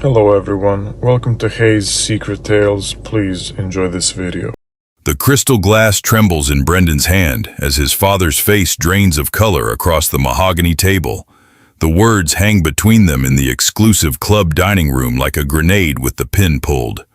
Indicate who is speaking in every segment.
Speaker 1: Hello everyone, welcome to Hayes Secret Tales. Please enjoy this video.
Speaker 2: The crystal glass trembles in Brendan's hand as his father's face drains of color across the mahogany table. The words hang between them in the exclusive club dining room like a grenade with the pin pulled.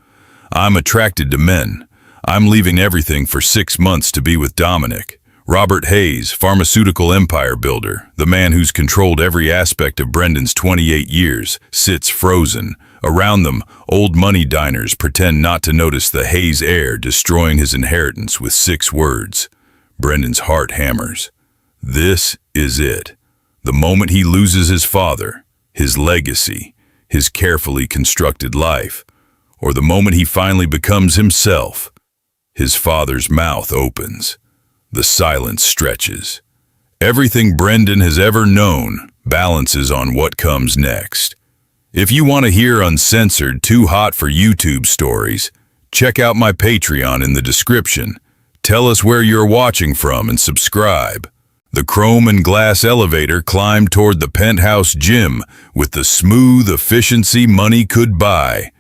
Speaker 2: I'm attracted to men. I'm leaving everything for 6 months to be with Dominic. Robert Hayes, pharmaceutical empire builder, the man who's controlled every aspect of Brendan's 28 years, sits frozen. Around them, old money diners pretend not to notice the Hayes heir destroying his inheritance with 6 words. Brendan's heart hammers. This is it. The moment he loses his father, his legacy, his carefully constructed life, or the moment he finally becomes himself. His father's mouth opens. The silence stretches. Everything Brendan has ever known balances on what comes next. If you want to hear uncensored, too hot for YouTube stories, check out my Patreon in the description. Tell us where you're watching from and subscribe. The chrome and glass elevator climbed toward the penthouse gym with the smooth efficiency money could buy.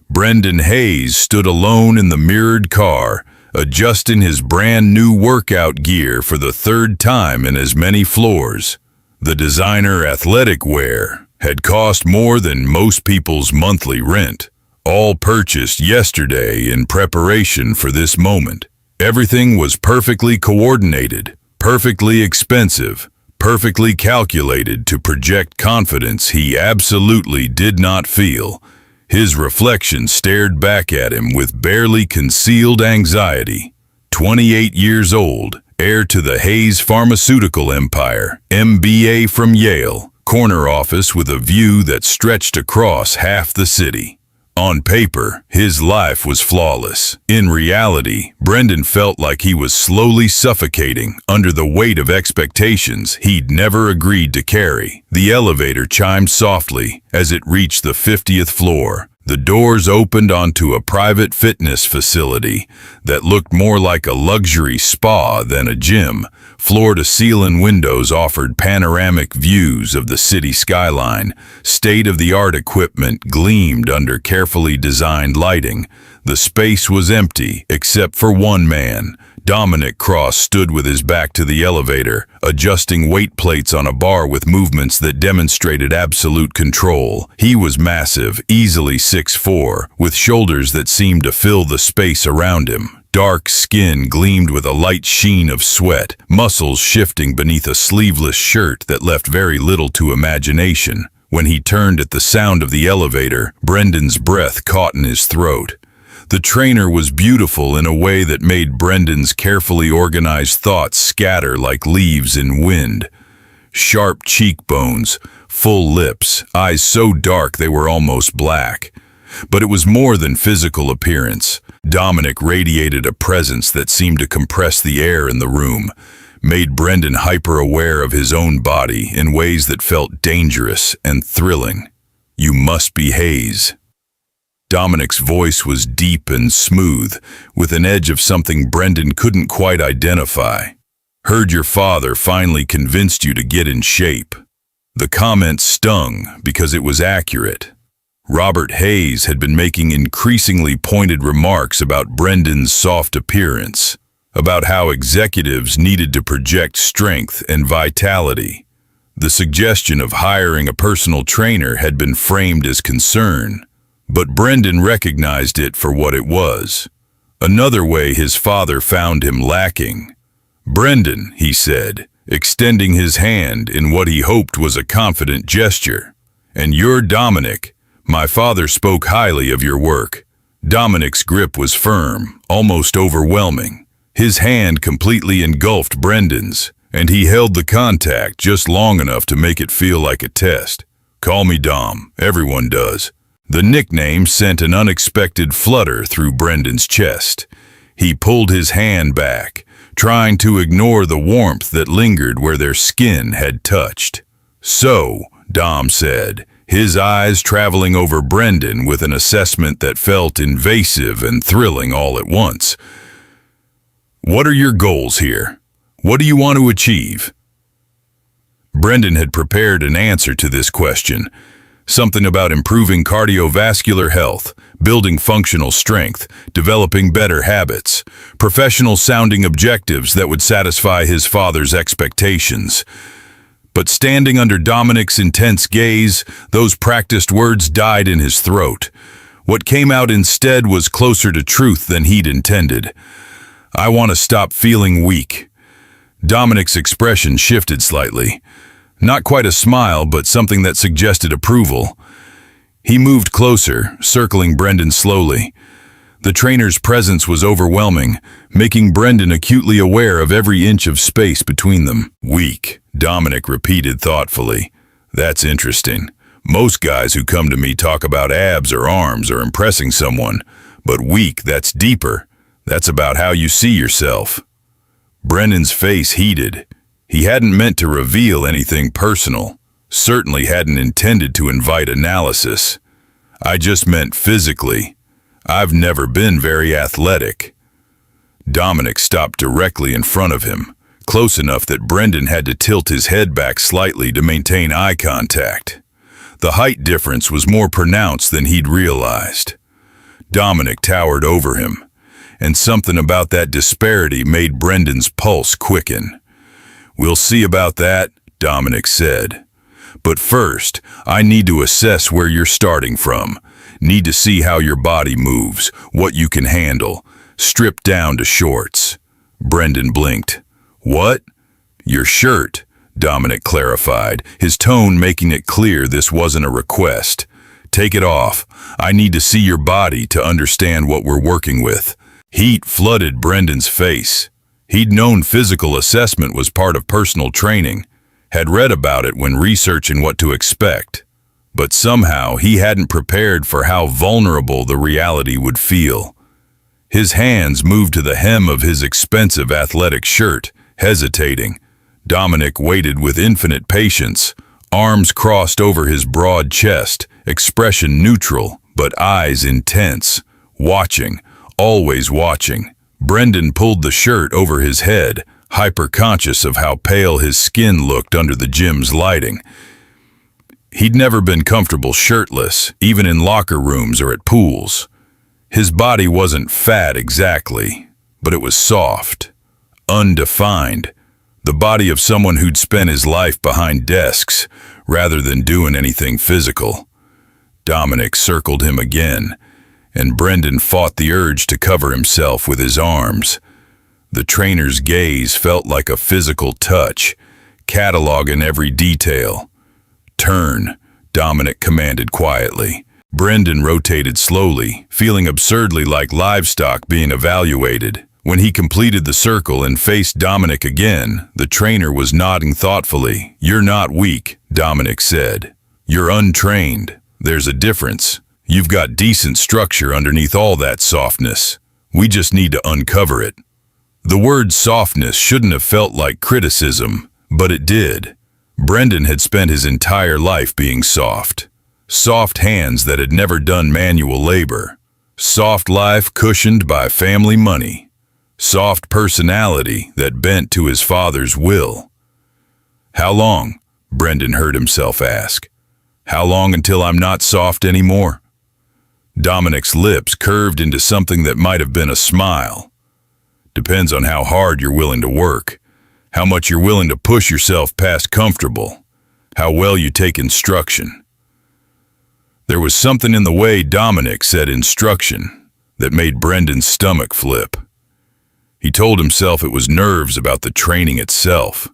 Speaker 2: Brendan Hayes stood alone in the mirrored car, adjusting his brand new workout gear for the 3rd time in as many floors. The designer athletic wear had cost more than most people's monthly rent, all purchased yesterday in preparation for this moment. Everything was perfectly coordinated, perfectly expensive, perfectly calculated to project confidence he absolutely did not feel. His reflection stared back at him with barely concealed anxiety. 28 years old, heir to the Hayes pharmaceutical empire, MBA from Yale, corner office with a view that stretched across half the city. On paper, his life was flawless. In reality, Brendan felt like he was slowly suffocating under the weight of expectations he'd never agreed to carry. The elevator chimed softly as it reached the 50th floor. The doors opened onto a private fitness facility that looked more like a luxury spa than a gym. Floor-to-ceiling windows offered panoramic views of the city skyline. State-of-the-art equipment gleamed under carefully designed lighting. The space was empty, except for one man. Dominic Cross stood with his back to the elevator, adjusting weight plates on a bar with movements that demonstrated absolute control. He was massive, easily 6'4", with shoulders that seemed to fill the space around him. Dark skin gleamed with a light sheen of sweat, muscles shifting beneath a sleeveless shirt that left very little to imagination. When he turned at the sound of the elevator, Brendan's breath caught in his throat. The trainer was beautiful in a way that made Brendan's carefully organized thoughts scatter like leaves in wind. Sharp cheekbones, full lips, eyes so dark they were almost black. But it was more than physical appearance. Dominic radiated a presence that seemed to compress the air in the room, made Brendan hyper-aware of his own body in ways that felt dangerous and thrilling. "You must be Hayes." Dominic's voice was deep and smooth, with an edge of something Brendan couldn't quite identify. "Heard your father finally convinced you to get in shape." The comment stung because it was accurate. Robert Hayes had been making increasingly pointed remarks about Brendan's soft appearance, about how executives needed to project strength and vitality. The suggestion of hiring a personal trainer had been framed as concern, but Brendan recognized it for what it was. Another way his father found him lacking. "Brendan," he said, extending his hand in what he hoped was a confident gesture. "And you're Dominic. My father spoke highly of your work." Dominic's grip was firm, almost overwhelming. His hand completely engulfed Brendan's, and he held the contact just long enough to make it feel like a test. "Call me Dom, everyone does." The nickname sent an unexpected flutter through Brendan's chest. He pulled his hand back, trying to ignore the warmth that lingered where their skin had touched. "So," Dom said, his eyes traveling over Brendan with an assessment that felt invasive and thrilling all at once. "What are your goals here? What do you want to achieve?" Brendan had prepared an answer to this question, Something about improving cardiovascular health, building functional strength, developing better habits, professional-sounding objectives that would satisfy his father's expectations. But standing under Dominic's intense gaze, those practiced words died in his throat. What came out instead was closer to truth than he'd intended. "I want to stop feeling weak." Dominic's expression shifted slightly. Not quite a smile, but something that suggested approval. He moved closer, circling Brendan slowly. The trainer's presence was overwhelming, making Brendan acutely aware of every inch of space between them. "Weak," Dominic repeated thoughtfully. "That's interesting. Most guys who come to me talk about abs or arms or impressing someone, but weak, that's deeper. That's about how you see yourself." Brendan's face heated. He hadn't meant to reveal anything personal, certainly hadn't intended to invite analysis. "I just meant physically. I've never been very athletic." Dominic stopped directly in front of him, close enough that Brendan had to tilt his head back slightly to maintain eye contact. The height difference was more pronounced than he'd realized. Dominic towered over him, and something about that disparity made Brendan's pulse quicken. "We'll see about that," Dominic said. "But first, I need to assess where you're starting from. Need to see how your body moves, what you can handle, stripped down to shorts." Brendan blinked. "What?" "Your shirt," Dominic clarified, his tone making it clear this wasn't a request. "Take it off. I need to see your body to understand what we're working with." Heat flooded Brendan's face. He'd known physical assessment was part of personal training, had read about it when researching what to expect, but somehow he hadn't prepared for how vulnerable the reality would feel. His hands moved to the hem of his expensive athletic shirt, hesitating. Dominic waited with infinite patience, arms crossed over his broad chest, expression neutral, but eyes intense, watching, always watching. Brendan pulled the shirt over his head, hyper-conscious of how pale his skin looked under the gym's lighting. He'd never been comfortable shirtless, even in locker rooms or at pools. His body wasn't fat exactly, but it was soft, undefined, the body of someone who'd spent his life behind desks rather than doing anything physical. Dominic circled him again, and Brendan fought the urge to cover himself with his arms. The trainer's gaze felt like a physical touch, cataloging every detail. "Turn," Dominic commanded quietly. Brendan rotated slowly, feeling absurdly like livestock being evaluated. When he completed the circle and faced Dominic again, the trainer was nodding thoughtfully. "You're not weak," Dominic said. "You're untrained. There's a difference. You've got decent structure underneath all that softness. We just need to uncover it." The word softness shouldn't have felt like criticism, but it did. Brendan had spent his entire life being soft. Soft hands that had never done manual labor. Soft life cushioned by family money. Soft personality that bent to his father's will. "How long?" Brendan heard himself ask. "How long until I'm not soft anymore?" Dominic's lips curved into something that might have been a smile. "Depends on how hard you're willing to work, how much you're willing to push yourself past comfortable, how well you take instruction." There was something in the way Dominic said instruction that made Brendan's stomach flip. He told himself it was nerves about the training itself,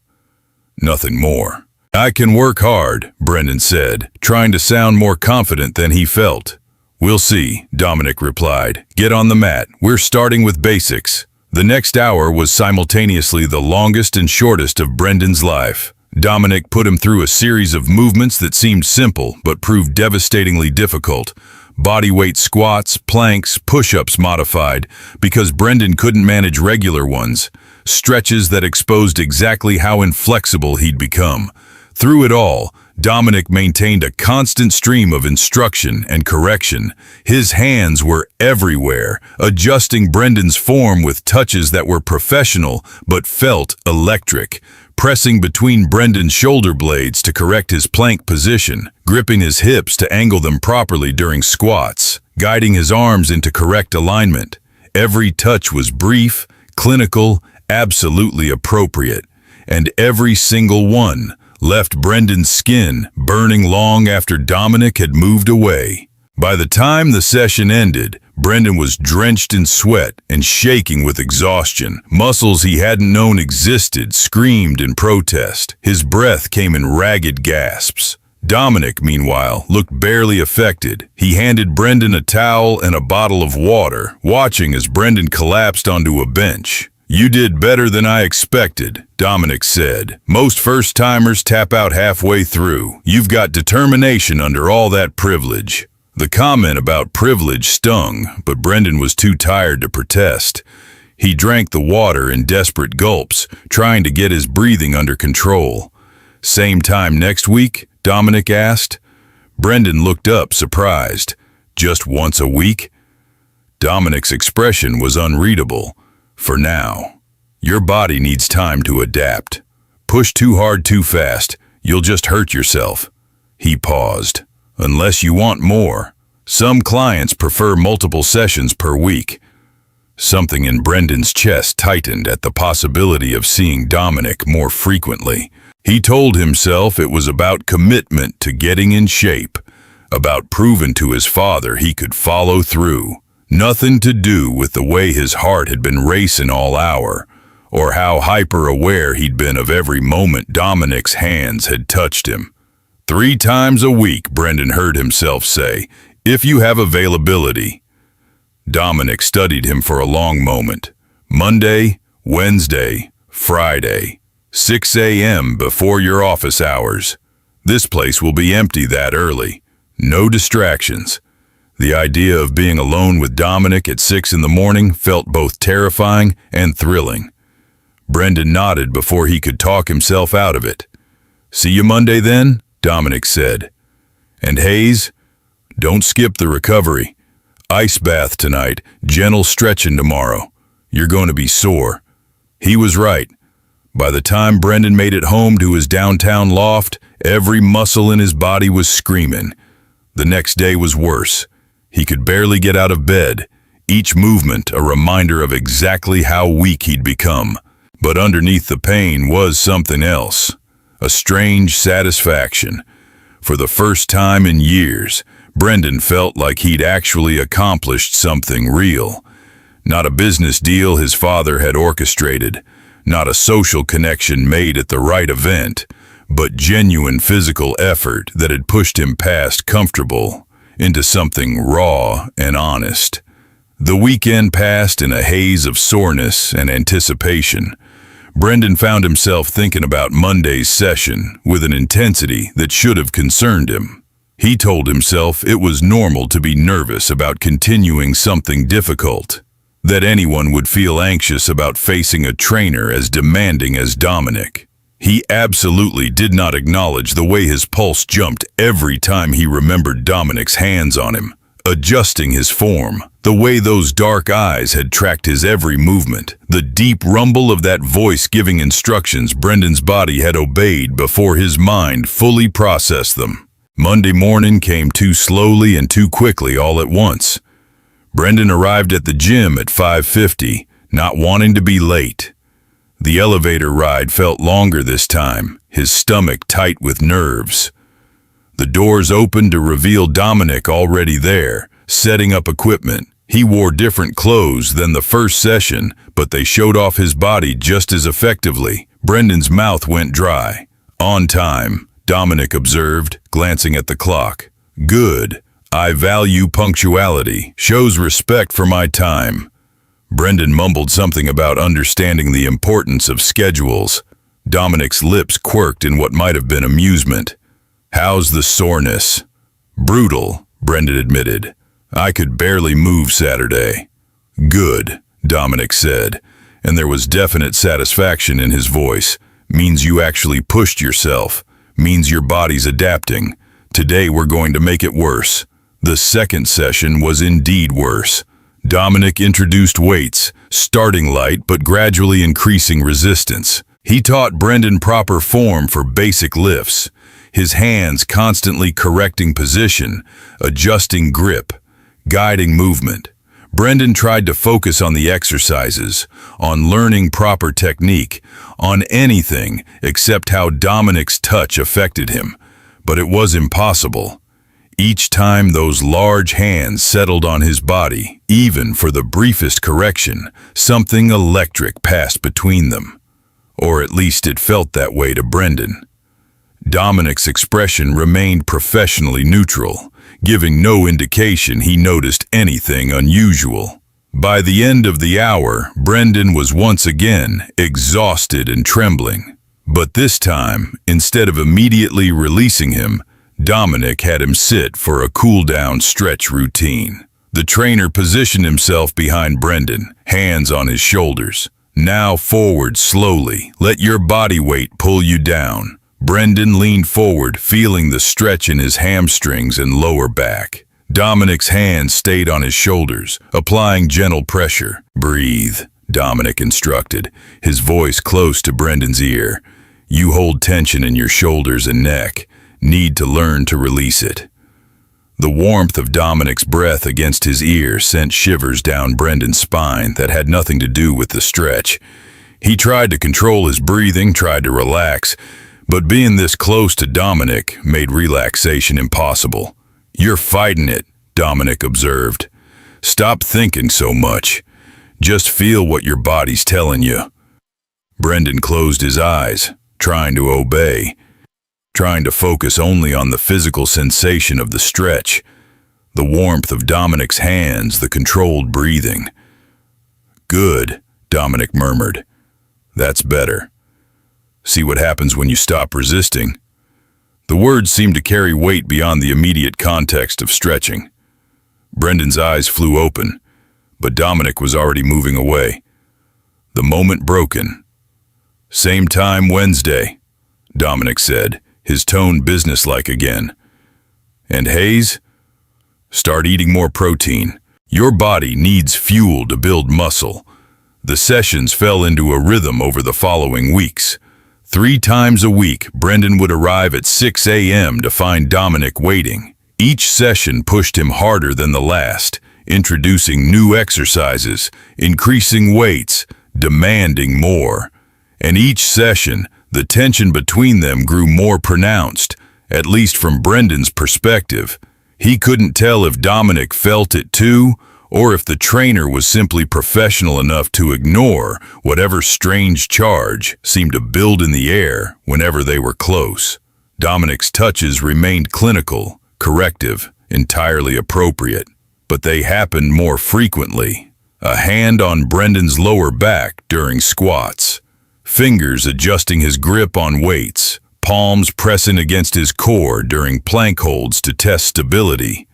Speaker 2: nothing more. "I can work hard," Brendan said, trying to sound more confident than he felt. "We'll see," Dominic replied. "Get on the mat. We're starting with basics." The next hour was simultaneously the longest and shortest of Brendan's life. Dominic put him through a series of movements that seemed simple but proved devastatingly difficult. Bodyweight squats, planks, push-ups modified, because Brendan couldn't manage regular ones. Stretches that exposed exactly how inflexible he'd become. Through it all, Dominic maintained a constant stream of instruction and correction. His hands were everywhere, adjusting Brendan's form with touches that were professional but felt electric. pressing between Brendan's shoulder blades to correct his plank position, gripping his hips to angle them properly during squats, guiding his arms into correct alignment. Every touch was brief, clinical, absolutely appropriate, and every single one left Brendan's skin burning long after Dominic had moved away. By the time the session ended, Brendan was drenched in sweat and shaking with exhaustion. Muscles he hadn't known existed screamed in protest. His breath came in ragged gasps. Dominic, meanwhile, looked barely affected. He handed Brendan a towel and a bottle of water, watching as Brendan collapsed onto a bench. "You did better than I expected," Dominic said. "Most first-timers tap out halfway through. You've got determination under all that privilege." The comment about privilege stung, but Brendan was too tired to protest. He drank the water in desperate gulps, trying to get his breathing under control. "Same time next week?" Dominic asked. Brendan looked up, surprised. "Just once a week?" Dominic's expression was unreadable. "For now. Your body needs time to adapt. Push too hard too fast, you'll just hurt yourself." He paused. "Unless you want more. Some clients prefer multiple sessions per week." Something in Brendan's chest tightened at the possibility of seeing Dominic more frequently. He told himself it was about commitment to getting in shape, about proving to his father he could follow through. Nothing to do with the way his heart had been racing all hour, or how hyper-aware he'd been of every moment Dominic's hands had touched him. 3 times a week, Brendan heard himself say, "if you have availability." Dominic studied him for a long moment. "Monday, Wednesday, Friday, 6 a.m. before your office hours. This place will be empty that early. No distractions." The idea of being alone with Dominic at 6 in the morning felt both terrifying and thrilling. Brendan nodded before he could talk himself out of it. "See you Monday then?" Dominic said. "And Hayes, don't skip the recovery. Ice bath tonight, gentle stretching tomorrow. You're going to be sore." He was right. By the time Brendan made it home to his downtown loft, every muscle in his body was screaming. The next day was worse. He could barely get out of bed, each movement a reminder of exactly how weak he'd become. But underneath the pain was something else. A strange satisfaction. For the first time in years, Brendan felt like he'd actually accomplished something real. Not a business deal his father had orchestrated, not a social connection made at the right event, but genuine physical effort that had pushed him past comfortable into something raw and honest. The weekend passed in a haze of soreness and anticipation. Brendan found himself thinking about Monday's session with an intensity that should have concerned him. He told himself it was normal to be nervous about continuing something difficult, that anyone would feel anxious about facing a trainer as demanding as Dominic. He absolutely did not acknowledge the way his pulse jumped every time he remembered Dominic's hands on him, adjusting his form, the way those dark eyes had tracked his every movement, the deep rumble of that voice giving instructions Brendan's body had obeyed before his mind fully processed them. Monday morning came too slowly and too quickly all at once. Brendan arrived at the gym at 5:50, not wanting to be late. The elevator ride felt longer this time, his stomach tight with nerves. The doors opened to reveal Dominic already there, setting up equipment. He wore different clothes than the first session, but they showed off his body just as effectively. Brendan's mouth went dry. "On time," Dominic observed, glancing at the clock. "Good. I value punctuality. Shows respect for my time." Brendan mumbled something about understanding the importance of schedules. Dominic's lips quirked in what might have been amusement. "How's the soreness?" "Brutal," Brendan admitted. "I could barely move Saturday." "Good," Dominic said, and there was definite satisfaction in his voice. "Means you actually pushed yourself. Means your body's adapting. Today we're going to make it worse." The second session was indeed worse. Dominic introduced weights, starting light but gradually increasing resistance. He taught Brendan proper form for basic lifts, his hands constantly correcting position, adjusting grip, guiding movement. Brendan tried to focus on the exercises, on learning proper technique, on anything except how Dominic's touch affected him, but it was impossible. Each time those large hands settled on his body, even for the briefest correction, something electric passed between them. Or at least it felt that way to Brendan. Dominic's expression remained professionally neutral, giving no indication he noticed anything unusual. By the end of the hour, Brendan was once again exhausted and trembling. But this time, instead of immediately releasing him, Dominic had him sit for a cool-down stretch routine. The trainer positioned himself behind Brendan, hands on his shoulders. Now forward slowly, let your body weight pull you down. Brendan leaned forward, feeling the stretch in his hamstrings and lower back. Dominic's hands stayed on his shoulders, applying gentle pressure. Breathe, Dominic instructed, his voice close to Brendan's ear. You hold tension in your shoulders and neck. Need to learn to release it. The warmth of Dominic's breath against his ear sent shivers down Brendan's spine that had nothing to do with the stretch. He tried to control his breathing, tried to relax, but being this close to Dominic made relaxation impossible. You're fighting it, Dominic observed. Stop thinking so much. Just feel what your body's telling you. Brendan closed his eyes, trying to obey, trying to focus only on the physical sensation of the stretch, the warmth of Dominic's hands, the controlled breathing. Good, Dominic murmured. That's better. See what happens when you stop resisting. The words seemed to carry weight beyond the immediate context of stretching. Brendan's eyes flew open, but Dominic was already moving away. The moment broken. Same time Wednesday, Dominic said, his tone businesslike again. And Hayes? Start eating more protein. Your body needs fuel to build muscle. The sessions fell into a rhythm over the following weeks. 3 times a week, Brendan would arrive at 6 a.m. to find Dominic waiting. Each session pushed him harder than the last, introducing new exercises, increasing weights, demanding more. And each session, the tension between them grew more pronounced, at least from Brendan's perspective. He couldn't tell if Dominic felt it too, or if the trainer was simply professional enough to ignore whatever strange charge seemed to build in the air whenever they were close. Dominic's touches remained clinical, corrective, entirely appropriate, but they happened more frequently. A hand on Brendan's lower back during squats, fingers adjusting his grip on weights, palms pressing against his core during plank holds to test stability.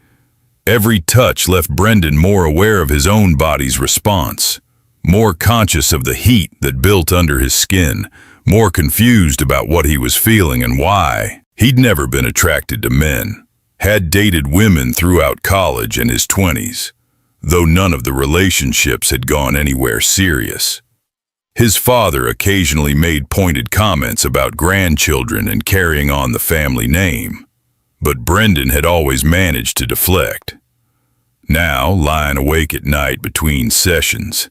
Speaker 2: Every touch left Brendan more aware of his own body's response, more conscious of the heat that built under his skin, more confused about what he was feeling and why. He'd never been attracted to men, had dated women throughout college and his 20s, though none of the relationships had gone anywhere serious. His father occasionally made pointed comments about grandchildren and carrying on the family name, but Brendan had always managed to deflect. Now, lying awake at night between sessions,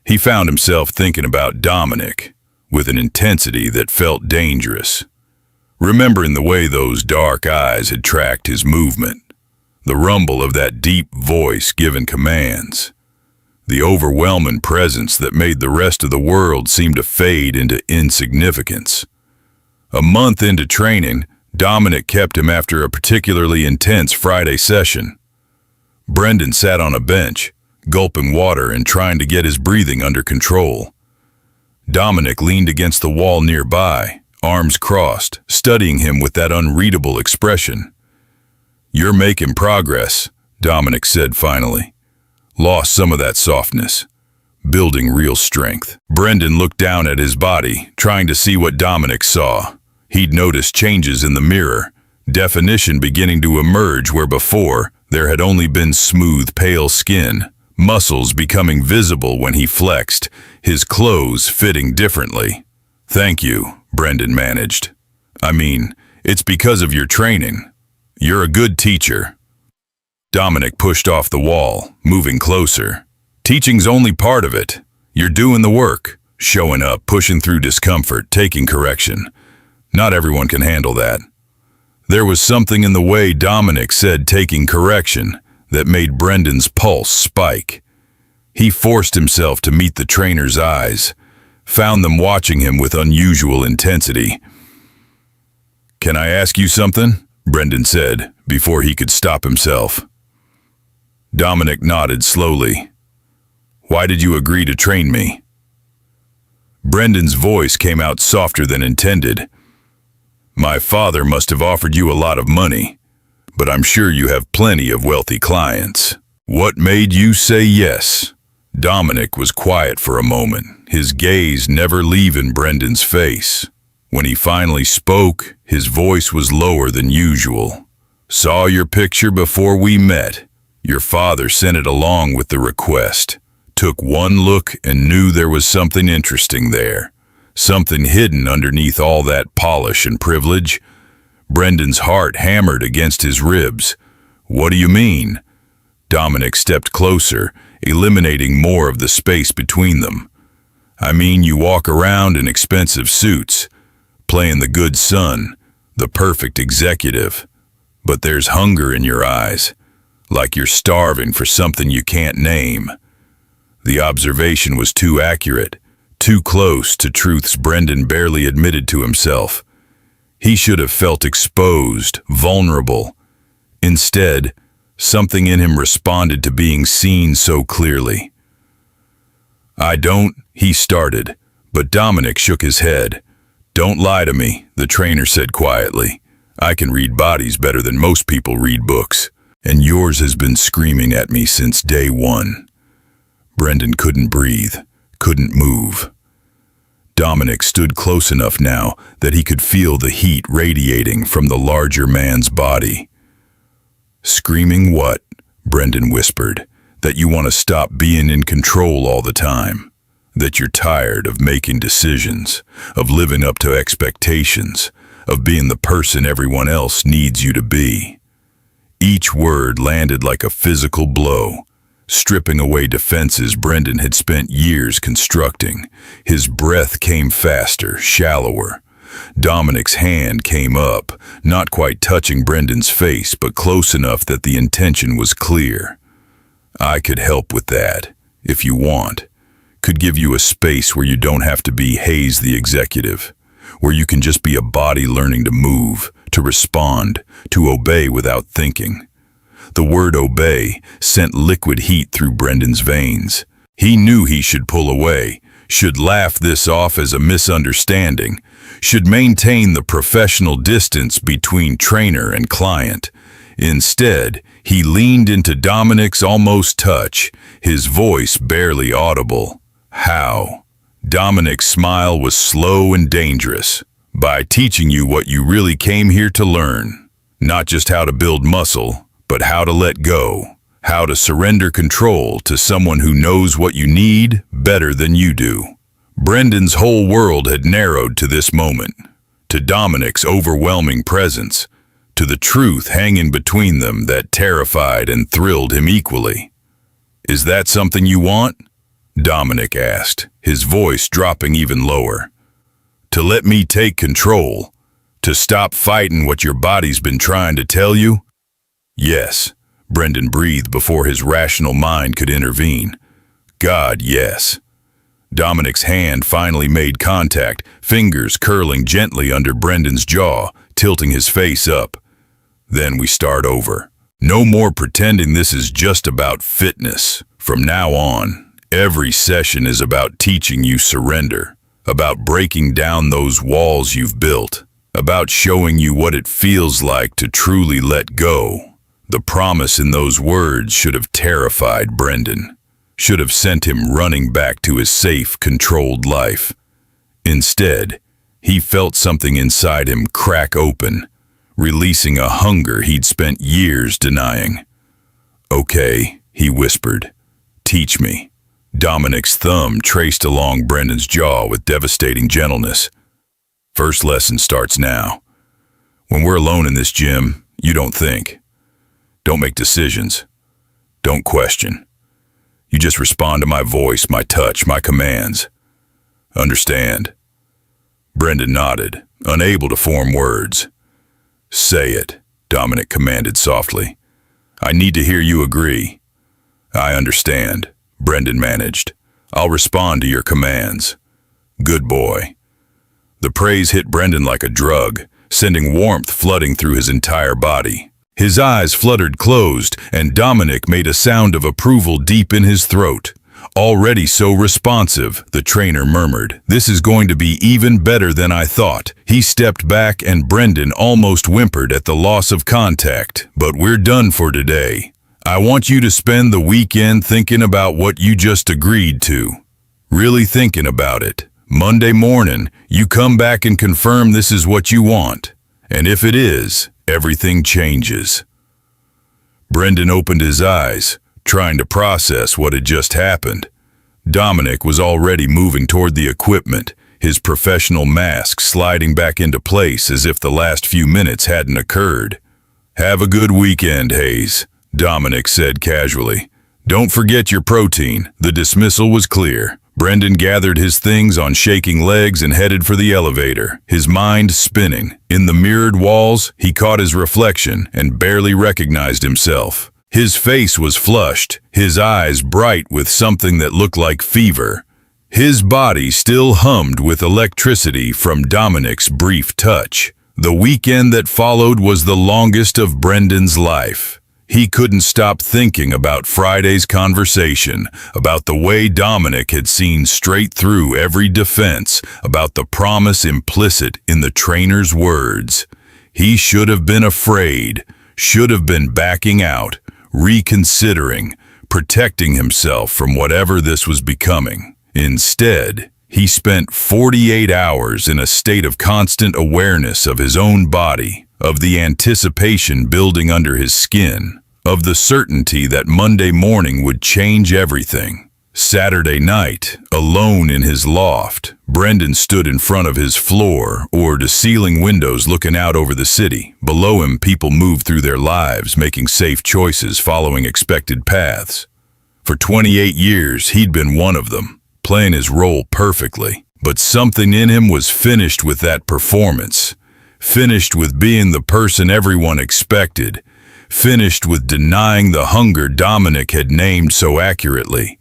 Speaker 2: he found himself thinking about Dominic with an intensity that felt dangerous, remembering the way those dark eyes had tracked his movement, the rumble of that deep voice giving commands, the overwhelming presence that made the rest of the world seem to fade into insignificance. A month into training, Dominic kept him after a particularly intense Friday session. Brendan sat on a bench, gulping water and trying to get his breathing under control. Dominic leaned against the wall nearby, arms crossed, studying him with that unreadable expression. "You're making progress," Dominic said finally. Lost some of that softness, building real strength. Brendan looked down at his body, trying to see what Dominic saw. He'd noticed changes in the mirror, definition beginning to emerge where before there had only been smooth, pale skin, muscles becoming visible when he flexed, his clothes fitting differently. Thank you, Brendan managed. I mean, it's because of your training. You're a good teacher. Dominic pushed off the wall, moving closer. Teaching's only part of it. You're doing the work, showing up, pushing through discomfort, taking correction. Not everyone can handle that. There was something in the way Dominic said taking correction that made Brendan's pulse spike. He forced himself to meet the trainer's eyes, found them watching him with unusual intensity. "Can I ask you something?" Brendan said, before he could stop himself. Dominic nodded slowly. "Why did you agree to train me?" Brendan's voice came out softer than intended. "My father must have offered you a lot of money, but I'm sure you have plenty of wealthy clients. What made you say yes?" Dominic was quiet for a moment, his gaze never leaving Brendan's face. When he finally spoke, his voice was lower than usual. "Saw your picture before we met. Your father sent it along with the request. Took one look and knew there was something interesting there. Something hidden underneath all that polish and privilege." Brendan's heart hammered against his ribs. "What do you mean?" Dominic stepped closer, eliminating more of the space between them. "I mean, you walk around in expensive suits, playing the good son, the perfect executive. But there's hunger in your eyes, like you're starving for something you can't name." The observation was too accurate, too close to truths Brendan barely admitted to himself. He should have felt exposed, vulnerable. Instead, something in him responded to being seen so clearly. "I don't," he started, but Dominic shook his head. "Don't lie to me," the trainer said quietly. "I can read bodies better than most people read books, and yours has been screaming at me since day one." Brendan couldn't breathe, couldn't move. Dominic stood close enough now that he could feel the heat radiating from the larger man's body. "Screaming what?" Brendan whispered. "That you want to stop being in control all the time. That you're tired of making decisions, of living up to expectations, of being the person everyone else needs you to be." Each word landed like a physical blow, stripping away defenses Brendan had spent years constructing. His breath came faster, shallower. Dominic's hand came up, not quite touching Brendan's face, but close enough that the intention was clear. "I could help with that, if you want. Could give you a space where you don't have to be Hayes the executive, where you can just be a body learning to move, to respond, to obey without thinking." The word obey sent liquid heat through Brendan's veins. He knew he should pull away, should laugh this off as a misunderstanding, should maintain the professional distance between trainer and client. Instead, he leaned into Dominic's almost touch, his voice barely audible. "How?" Dominic's smile was slow and dangerous. "By teaching you what you really came here to learn. Not just how to build muscle, but how to let go. How to surrender control to someone who knows what you need better than you do." Brendan's whole world had narrowed to this moment, to Dominic's overwhelming presence, to the truth hanging between them that terrified and thrilled him equally. "Is that something you want?" Dominic asked, his voice dropping even lower. "To let me take control? To stop fighting what your body's been trying to tell you?" "Yes," Brendan breathed before his rational mind could intervene. "God, yes." Dominic's hand finally made contact, fingers curling gently under Brendan's jaw, tilting his face up. "Then we start over. No more pretending this is just about fitness. From now on, every session is about teaching you surrender, about breaking down those walls you've built, about showing you what it feels like to truly let go." The promise in those words should have terrified Brendan, should have sent him running back to his safe, controlled life. Instead, he felt something inside him crack open, releasing a hunger he'd spent years denying. "Okay," he whispered. "Teach me." Dominic's thumb traced along Brendan's jaw with devastating gentleness. First lesson starts now. When we're alone in this gym, you don't think. Don't make decisions. Don't question. You just respond to my voice, my touch, my commands. Understand? Brendan nodded, unable to form words. Say it, Dominic commanded softly. I need to hear you agree. I understand, Brendan managed. I'll respond to your commands. Good boy. The praise hit Brendan like a drug, sending warmth flooding through his entire body. His eyes fluttered closed, and Dominic made a sound of approval deep in his throat. Already so responsive, the trainer murmured. This is going to be even better than I thought. He stepped back and Brendan almost whimpered at the loss of contact. But we're done for today. I want you to spend the weekend thinking about what you just agreed to. Really thinking about it. Monday morning, you come back and confirm this is what you want. And if it is, everything changes. Brendan opened his eyes, trying to process what had just happened. Dominic was already moving toward the equipment, his professional mask sliding back into place as if the last few minutes hadn't occurred. Have a good weekend, Hayes, Dominic said casually. Don't forget your protein. The dismissal was clear. Brendan gathered his things on shaking legs and headed for the elevator, his mind spinning. In the mirrored walls, he caught his reflection and barely recognized himself. His face was flushed, his eyes bright with something that looked like fever. His body still hummed with electricity from Dominic's brief touch. The weekend that followed was the longest of Brendan's life. He couldn't stop thinking about Friday's conversation, about the way Dominic had seen straight through every defense, about the promise implicit in the trainer's words. He should have been afraid, should have been backing out, reconsidering, protecting himself from whatever this was becoming. Instead, he spent 48 hours in a state of constant awareness of his own body, of the anticipation building under his skin, of the certainty that Monday morning would change everything. Saturday night, alone in his loft, Brendan stood in front of his floor-to-ceiling windows looking out over the city. Below him, people moved through their lives, making safe choices, following expected paths. For 28 years, he'd been one of them, playing his role perfectly. But something in him was finished with that performance, finished with being the person everyone expected, finished with denying the hunger Dominic had named so accurately.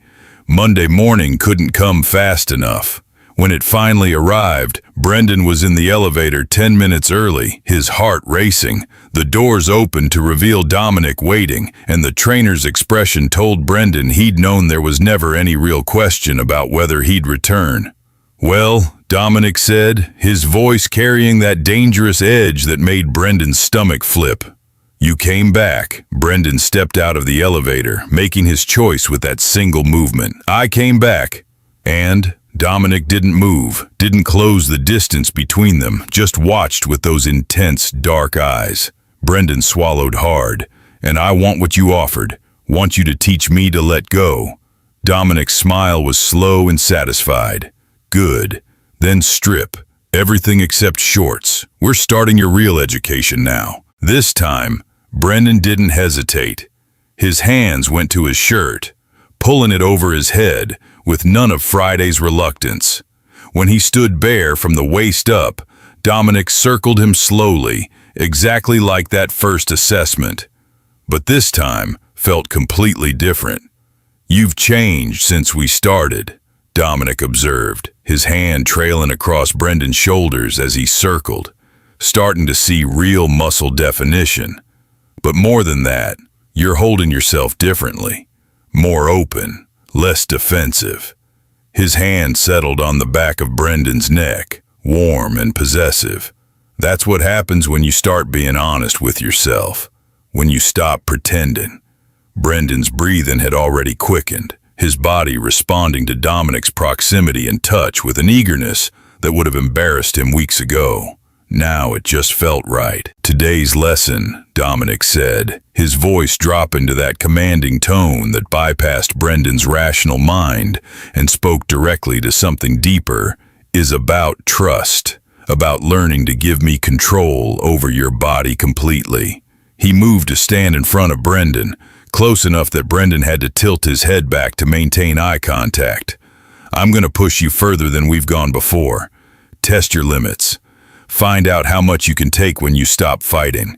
Speaker 2: Monday morning couldn't come fast enough. When it finally arrived, Brendan was in the elevator 10 minutes early, his heart racing. The doors opened to reveal Dominic waiting, and the trainer's expression told Brendan he'd known there was never any real question about whether he'd return. Well, Dominic said, his voice carrying that dangerous edge that made Brendan's stomach flip. You came back. Brendan stepped out of the elevator, making his choice with that single movement. I came back. And Dominic didn't move, didn't close the distance between them, just watched with those intense, dark eyes. Brendan swallowed hard. And I want what you offered. Want you to teach me to let go. Dominic's smile was slow and satisfied. Good. Then strip. Everything except shorts. We're starting your real education now. This time, Brendan didn't hesitate. His hands went to his shirt, pulling it over his head with none of Friday's reluctance. When he stood bare from the waist up, Dominic circled him slowly, exactly like that first assessment. But this time felt completely different. You've changed since we started, Dominic observed, his hand trailing across Brendan's shoulders as he circled, starting to see real muscle definition. But more than that, you're holding yourself differently, more open, less defensive. His hand settled on the back of Brendan's neck, warm and possessive. That's what happens when you start being honest with yourself, when you stop pretending. Brendan's breathing had already quickened, his body responding to Dominic's proximity and touch with an eagerness that would have embarrassed him weeks ago. Now it just felt right. Today's lesson, Dominic said, his voice dropping to that commanding tone that bypassed Brendan's rational mind and spoke directly to something deeper, is about trust. about learning to give me control over your body completely. He moved to stand in front of Brendan, close enough that Brendan had to tilt his head back to maintain eye contact. I'm going to push you further than we've gone before. Test your limits. Find out how much you can take when you stop fighting.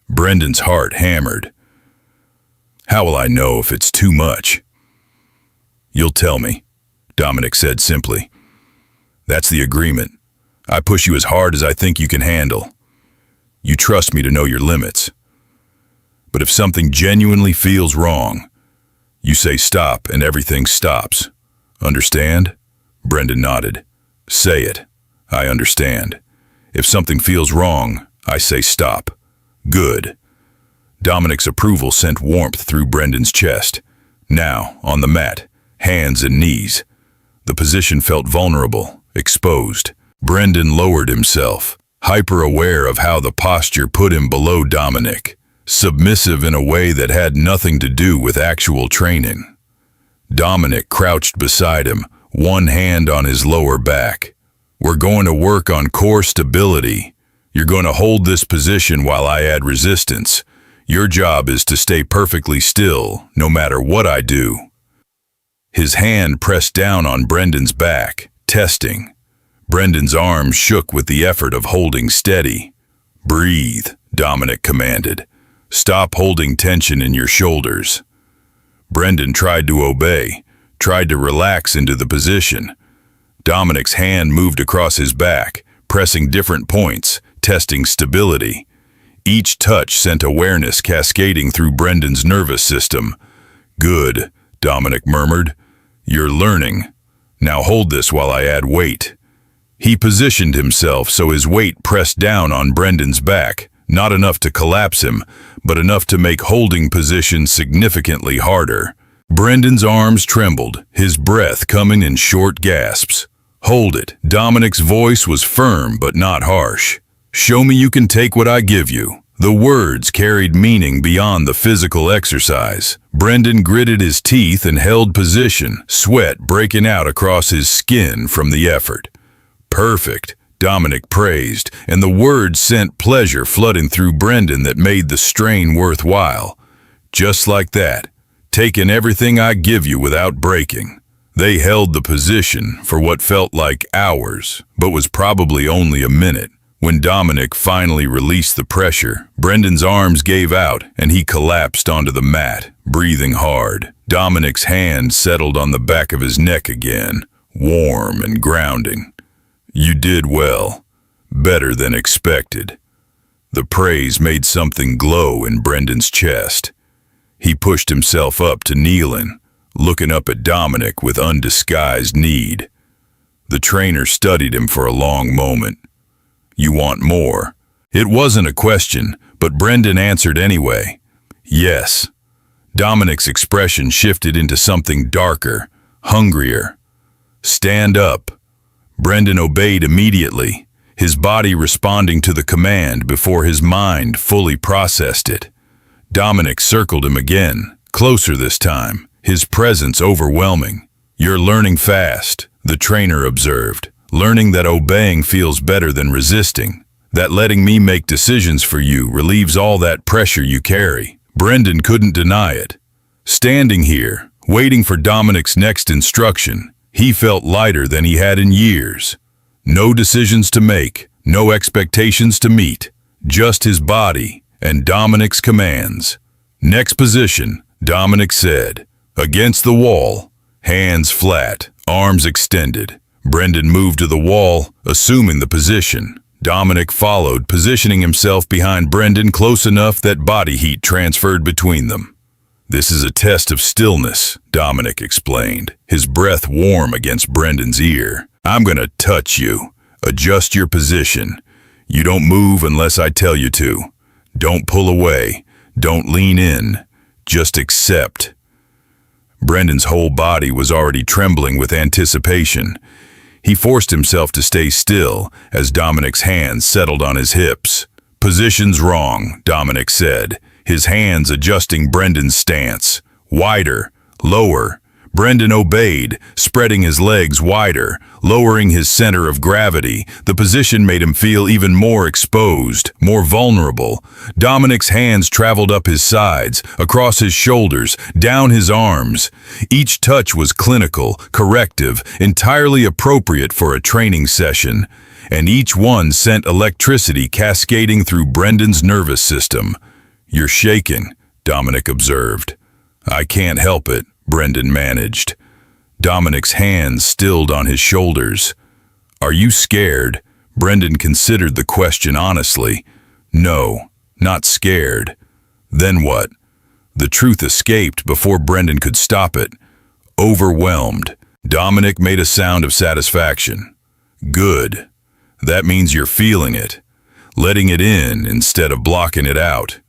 Speaker 2: Brendan's heart hammered. How will I know if it's too much? You'll tell me, Dominic said simply. That's the agreement. I push you as hard as I think you can handle. You trust me to know your limits. But if something genuinely feels wrong, you say stop and everything stops. Understand? Brendan nodded. Say it. I understand. If something feels wrong, I say stop. Good. Dominic's approval sent warmth through Brendan's chest. Now, on the mat, hands and knees. The position felt vulnerable, exposed. Brendan lowered himself, hyper-aware of how the posture put him below Dominic, submissive in a way that had nothing to do with actual training. Dominic crouched beside him, one hand on his lower back. We're going to work on core stability. You're going to hold this position while I add resistance. Your job is to stay perfectly still, no matter what I do. His hand pressed down on Brendan's back, testing. Brendan's arms shook with the effort of holding steady. Breathe, Dominic commanded. Stop holding tension in your shoulders. Brendan tried to obey, tried to relax into the position. Dominic's hand moved across his back, pressing different points, testing stability. Each touch sent awareness cascading through Brendan's nervous system. Good, Dominic murmured. You're learning. Now hold this while I add weight. He positioned himself so his weight pressed down on Brendan's back, not enough to collapse him, but enough to make holding position significantly harder. Brendan's arms trembled, his breath coming in short gasps. Hold it. Dominic's voice was firm but not harsh. Show me you can take what I give you. The words carried meaning beyond the physical exercise. Brendan gritted his teeth and held position, sweat breaking out across his skin from the effort. Perfect, Dominic praised, and the words sent pleasure flooding through Brendan that made the strain worthwhile. Just like that, taking everything I give you without breaking. They held the position for what felt like hours, but was probably only a minute. When Dominic finally released the pressure, Brendan's arms gave out and he collapsed onto the mat, breathing hard. Dominic's hand settled on the back of his neck again, warm and grounding. You did well. Better than expected. The praise made something glow in Brendan's chest. He pushed himself up to kneeling, looking up at Dominic with undisguised need. The trainer studied him for a long moment. You want more? It wasn't a question, but Brendan answered anyway. Yes. Dominic's expression shifted into something darker, hungrier. Stand up. Brendan obeyed immediately, his body responding to the command before his mind fully processed it. Dominic circled him again, closer this time, his presence overwhelming. You're learning fast, the trainer observed. Learning that obeying feels better than resisting, that letting me make decisions for you relieves all that pressure you carry. Brendan couldn't deny it. Standing here, waiting for Dominic's next instruction, he felt lighter than he had in years. No decisions to make, no expectations to meet, just his body and Dominic's commands. Next position, Dominic said. Against the wall, hands flat, arms extended. Brendan moved to the wall, assuming the position. Dominic followed, positioning himself behind Brendan close enough that body heat transferred between them. This is a test of stillness, Dominic explained, his breath warm against Brendan's ear. I'm gonna touch you. Adjust your position. You don't move unless I tell you to. Don't pull away. Don't lean in. Just accept. Brendan's whole body was already trembling with anticipation. He forced himself to stay still as Dominic's hands settled on his hips. Position's wrong, Dominic said, his hands adjusting Brendan's stance. Wider, lower. Brendan obeyed, spreading his legs wider, lowering his center of gravity. The position made him feel even more exposed, more vulnerable. Dominic's hands traveled up his sides, across his shoulders, down his arms. Each touch was clinical, corrective, entirely appropriate for a training session. And each one sent electricity cascading through Brendan's nervous system. "You're shaking," Dominic observed. "I can't help it," Brendan managed. Dominic's hands stilled on his shoulders. "Are you scared?" Brendan considered the question honestly. "No, not scared." Then what? The truth escaped before Brendan could stop it. "Overwhelmed." Dominic made a sound of satisfaction. "Good. That means you're feeling it, letting it in instead of blocking it out."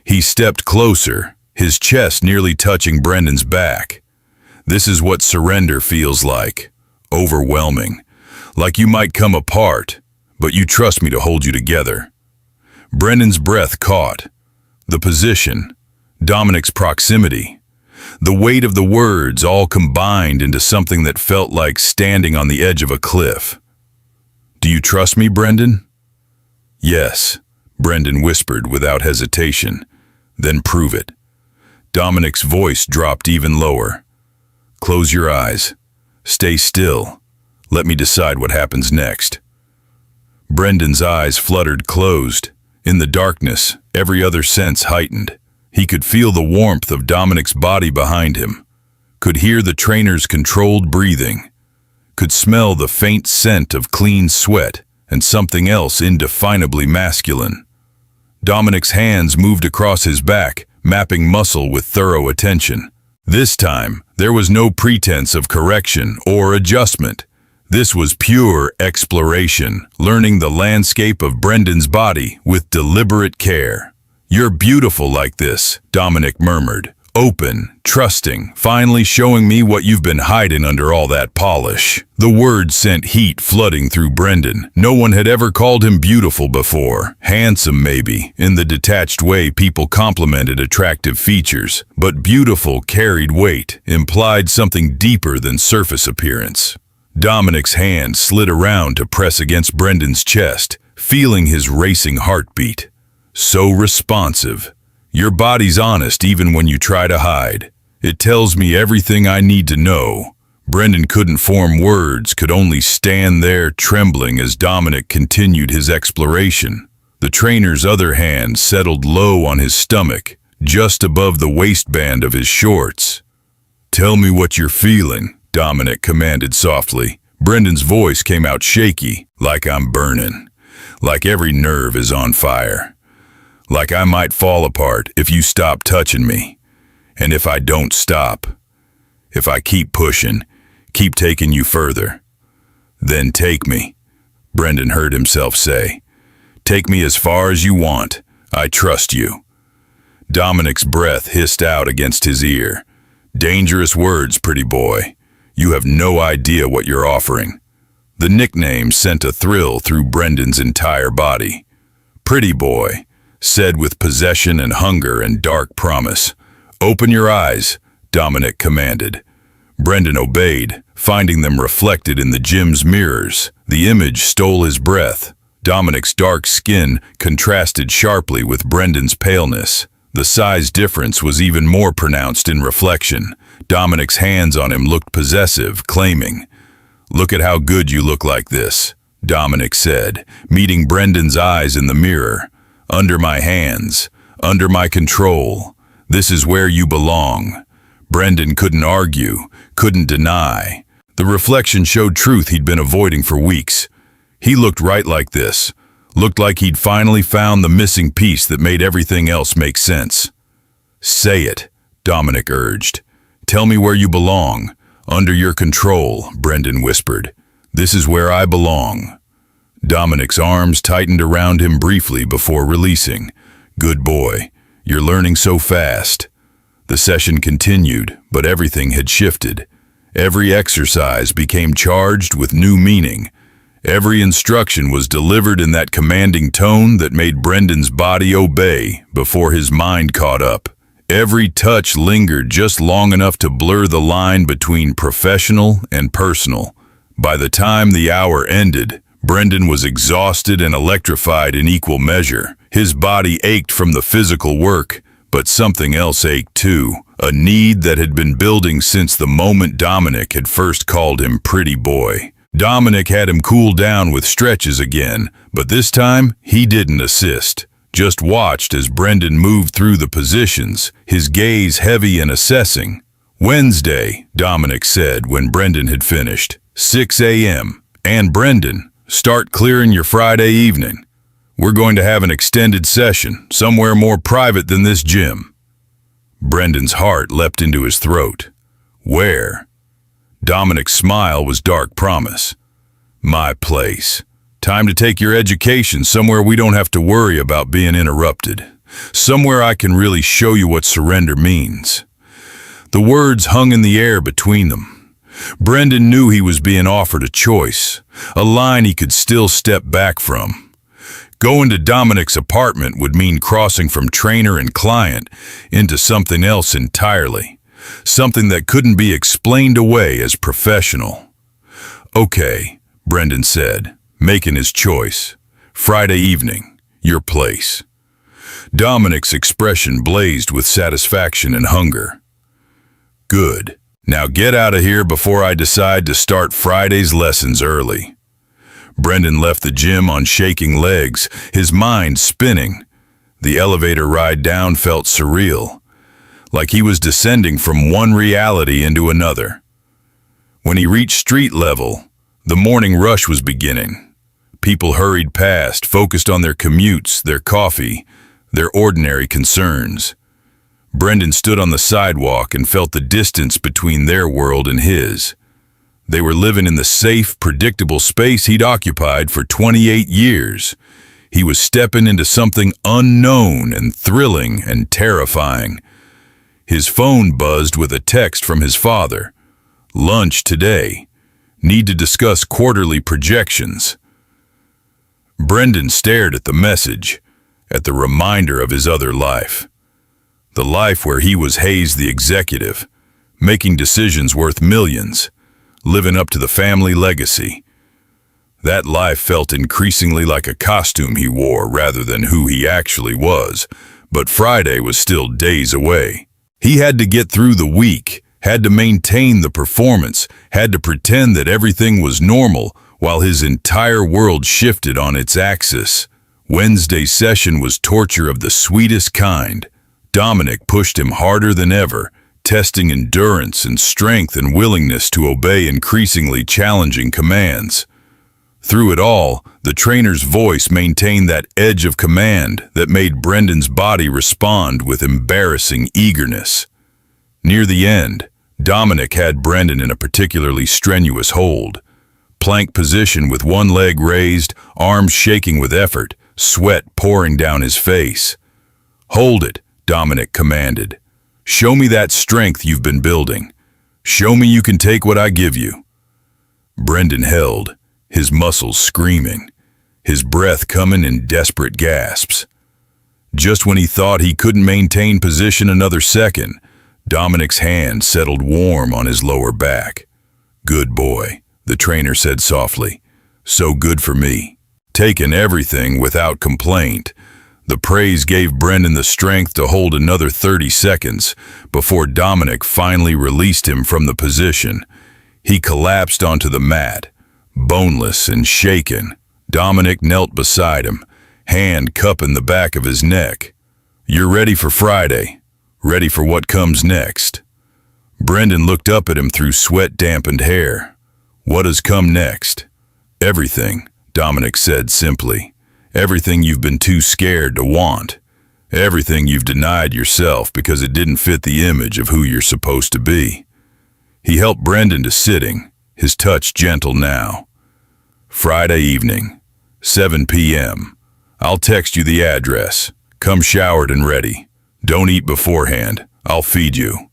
Speaker 2: He stepped closer, his chest nearly touching Brendan's back. "This is what surrender feels like. Overwhelming. Like you might come apart, but you trust me to hold you together." Brendan's breath caught. The position, Dominic's proximity, the weight of the words all combined into something that felt like standing on the edge of a cliff. "Do you trust me, Brendan?" "Yes," Brendan whispered without hesitation. "Then prove it." Dominic's voice dropped even lower. "Close your eyes. Stay still. Let me decide what happens next." Brendan's eyes fluttered closed. In the darkness, every other sense heightened. He could feel the warmth of Dominic's body behind him, could hear the trainer's controlled breathing, could smell the faint scent of clean sweat and something else indefinably masculine. Dominic's hands moved across his back, mapping muscle with thorough attention. This time, there was no pretense of correction or adjustment. This was pure exploration, learning the landscape of Brendan's body with deliberate care. "You're beautiful like this," Dominic murmured. "Open, trusting, finally showing me what you've been hiding under all that polish." The words sent heat flooding through Brendan. No one had ever called him beautiful before. Handsome, maybe, in the detached way people complimented attractive features. But beautiful carried weight, implied something deeper than surface appearance. Dominic's hand slid around to press against Brendan's chest, feeling his racing heartbeat. So responsive. "Your body's honest even when you try to hide. It tells me everything I need to know." Brendan couldn't form words, could only stand there trembling as Dominic continued his exploration. The trainer's other hand settled low on his stomach, just above the waistband of his shorts. "Tell me what you're feeling," Dominic commanded softly. Brendan's voice came out shaky, like I'm burning, like every nerve is on fire. Like I might fall apart if you stop touching me. And if I don't stop, if I keep pushing, keep taking you further, then take me, Brendan heard himself say. Take me as far as you want. I trust you. Dominic's breath hissed out against his ear. Dangerous words, pretty boy. You have no idea what you're offering. The nickname sent a thrill through Brendan's entire body. Pretty boy, said with possession and hunger and dark promise. Open your eyes, Dominic commanded. Brendan obeyed, finding them reflected in the gym's mirrors. The image stole his breath. Dominic's dark skin contrasted sharply with Brendan's paleness. The size difference was even more pronounced in reflection. Dominic's hands on him looked possessive, claiming, "Look at how good you look like this," Dominic said, meeting Brendan's eyes in the mirror. "Under my hands, under my control. This is where you belong." Brendan couldn't argue, couldn't deny. The reflection showed truth he'd been avoiding for weeks. He looked right like this. Looked like he'd finally found the missing piece that made everything else make sense. "Say it," Dominic urged. "Tell me where you belong." "Under your control," Brendan whispered. "This is where I belong." Dominic's arms tightened around him briefly before releasing. "Good boy. You're learning so fast." The session continued, but everything had shifted. Every exercise became charged with new meaning. Every instruction was delivered in that commanding tone that made Brendan's body obey before his mind caught up. Every touch lingered just long enough to blur the line between professional and personal. By the time the hour ended, Brendan was exhausted and electrified in equal measure. His body ached from the physical work, but something else ached too, a need that had been building since the moment Dominic had first called him pretty boy. Dominic had him cool down with stretches again, but this time he didn't assist. Just watched as Brendan moved through the positions, his gaze heavy and assessing. "Wednesday," Dominic said when Brendan had finished. 6 a.m. "And Brendan, start clearing your Friday evening. We're going to have an extended session, somewhere more private than this gym." Brendan's heart leapt into his throat. Where? Dominic's smile was dark promise. "My place. Time to take your education somewhere we don't have to worry about being interrupted. Somewhere I can really show you what surrender means." The words hung in the air between them. Brendan knew he was being offered a choice, a line he could still step back from. Going to Dominic's apartment would mean crossing from trainer and client into something else entirely, something that couldn't be explained away as professional. "Okay," Brendan said, making his choice. "Friday evening, your place." Dominic's expression blazed with satisfaction and hunger. "Good. Now get out of here before I decide to start Friday's lessons early." Brendan left the gym on shaking legs, his mind spinning. The elevator ride down felt surreal, like he was descending from one reality into another. When he reached street level, the morning rush was beginning. People hurried past, focused on their commutes, their coffee, their ordinary concerns. Brendan stood on the sidewalk and felt the distance between their world and his. They were living in the safe, predictable space he'd occupied for 28 years. He was stepping into something unknown and thrilling and terrifying. His phone buzzed with a text from his father. "Lunch today. Need to discuss quarterly projections." Brendan stared at the message, at the reminder of his other life. The life where he was Hayes the executive, making decisions worth millions, living up to the family legacy. That life felt increasingly like a costume he wore rather than who he actually was, but Friday was still days away. He had to get through the week, had to maintain the performance, had to pretend that everything was normal while his entire world shifted on its axis. Wednesday's session was torture of the sweetest kind. Dominic pushed him harder than ever, testing endurance and strength and willingness to obey increasingly challenging commands. Through it all, the trainer's voice maintained that edge of command that made Brendan's body respond with embarrassing eagerness. Near the end, Dominic had Brendan in a particularly strenuous hold. Plank position with one leg raised, arms shaking with effort, sweat pouring down his face. "Hold it," Dominic commanded. "Show me that strength you've been building. Show me you can take what I give you." Brendan held, his muscles screaming, his breath coming in desperate gasps. Just when he thought he couldn't maintain position another second, Dominic's hand settled warm on his lower back. "Good boy," the trainer said softly. "So good for me. Taken everything without complaint." The praise gave Brendan the strength to hold another 30 seconds before Dominic finally released him from the position. He collapsed onto the mat, boneless and shaken. Dominic knelt beside him, hand cupping the back of his neck. "You're ready for Friday, ready for what comes next." Brendan looked up at him through sweat-dampened hair. "What has come next?" "Everything," Dominic said simply. "Everything you've been too scared to want. Everything you've denied yourself because it didn't fit the image of who you're supposed to be." He helped Brendan to sitting, his touch gentle now. "Friday evening, 7 p.m. I'll text you the address. Come showered and ready. Don't eat beforehand. I'll feed you."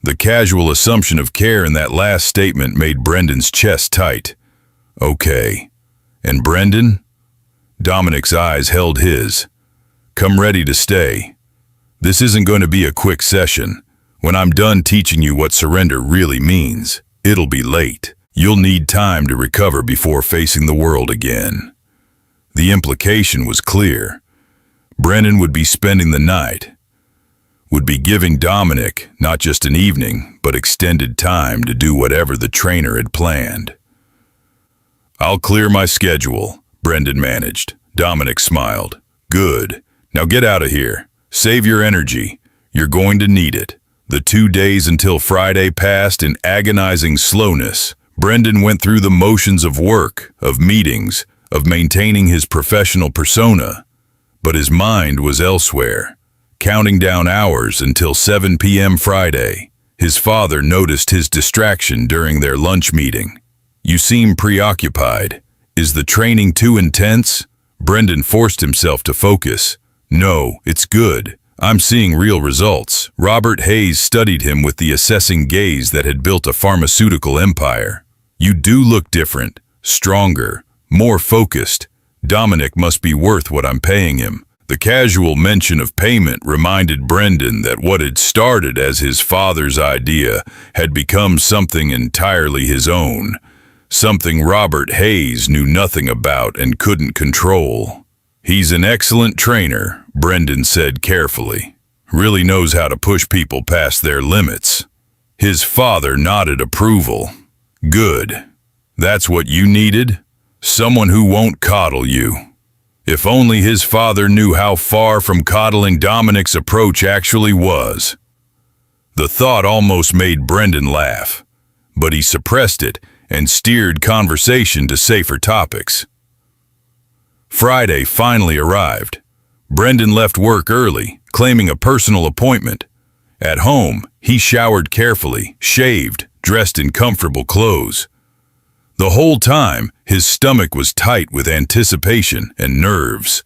Speaker 2: The casual assumption of care in that last statement made Brendan's chest tight. "Okay. And Brendan?" Dominic's eyes held his. "Come ready to stay. This isn't going to be a quick session. When I'm done teaching you what surrender really means, it'll be late. You'll need time to recover before facing the world again. The implication was clear. Brendan would be spending the night, would be giving Dominic not just an evening, but extended time to do whatever the trainer had planned. "I'll clear my schedule," Brendan managed. Dominic smiled. "Good. Now get out of here. Save your energy. You're going to need it." The 2 days until Friday passed in agonizing slowness. Brendan went through the motions of work, of meetings, of maintaining his professional persona, but his mind was elsewhere. Counting down hours until 7 p.m. Friday, his father noticed his distraction during their lunch meeting. "You seem preoccupied. Is the training too intense?" Brendan forced himself to focus. "No, it's good. I'm seeing real results." Robert Hayes studied him with the assessing gaze that had built a pharmaceutical empire. "You do look different, stronger, more focused. Dominic must be worth what I'm paying him." The casual mention of payment reminded Brendan that what had started as his father's idea had become something entirely his own, something Robert Hayes knew nothing about and couldn't control. "He's an excellent trainer," Brendan said carefully. "Really knows how to push people past their limits." His father nodded approval. "Good. That's what you needed? Someone who won't coddle you." If only his father knew how far from coddling Dominic's approach actually was. The thought almost made Brendan laugh, but he suppressed it and steered conversation to safer topics. Friday finally arrived. Brendan left work early, claiming a personal appointment. At home, he showered carefully, shaved, dressed in comfortable clothes. The whole time, his stomach was tight with anticipation and nerves.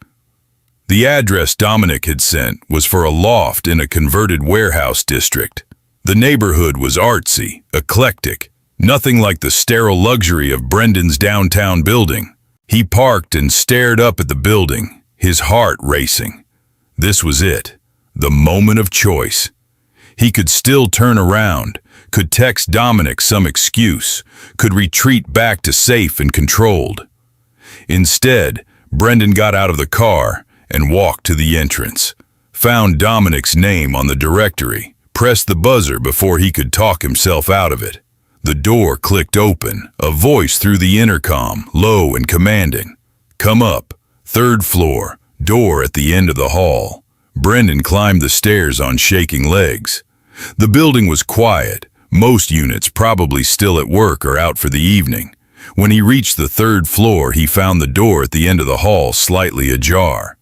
Speaker 2: The address Dominic had sent was for a loft in a converted warehouse district. The neighborhood was artsy, eclectic, nothing like the sterile luxury of Brendan's downtown building. He parked and stared up at the building, his heart racing. This was it, the moment of choice. He could still turn around, could text Dominic some excuse, could retreat back to safe and controlled. Instead, Brendan got out of the car and walked to the entrance, found Dominic's name on the directory, pressed the buzzer before he could talk himself out of it. The door clicked open, a voice through the intercom, low and commanding. "Come up, 3rd floor, door at the end of the hall." Brendan climbed the stairs on shaking legs. The building was quiet, most units probably still at work or out for the evening. When he reached the 3rd floor, he found the door at the end of the hall slightly ajar.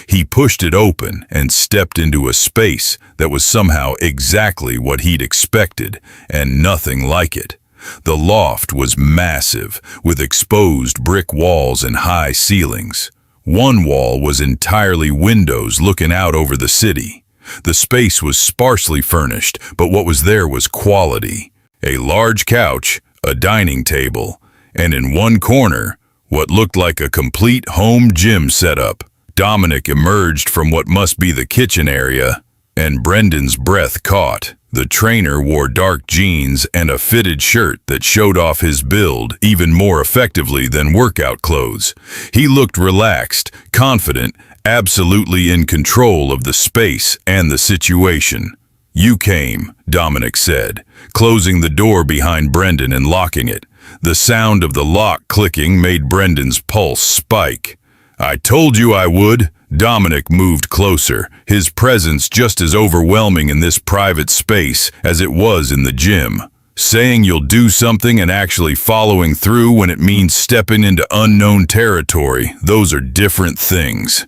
Speaker 2: He pushed it open and stepped into a space that was somehow exactly what he'd expected, and nothing like it. The loft was massive, with exposed brick walls and high ceilings. One wall was entirely windows looking out over the city. The space was sparsely furnished, but what was there was quality. A large couch, a dining table, and in one corner, what looked like a complete home gym setup. Dominic emerged from what must be the kitchen area, and Brendan's breath caught. The trainer wore dark jeans and a fitted shirt that showed off his build even more effectively than workout clothes. He looked relaxed, confident, absolutely in control of the space and the situation. "You came," Dominic said, closing the door behind Brendan and locking it. The sound of the lock clicking made Brendan's pulse spike. "I told you I would." Dominic moved closer, his presence just as overwhelming in this private space as it was in the gym. Saying you'll do something and actually following through when it means stepping into unknown territory, those are different things.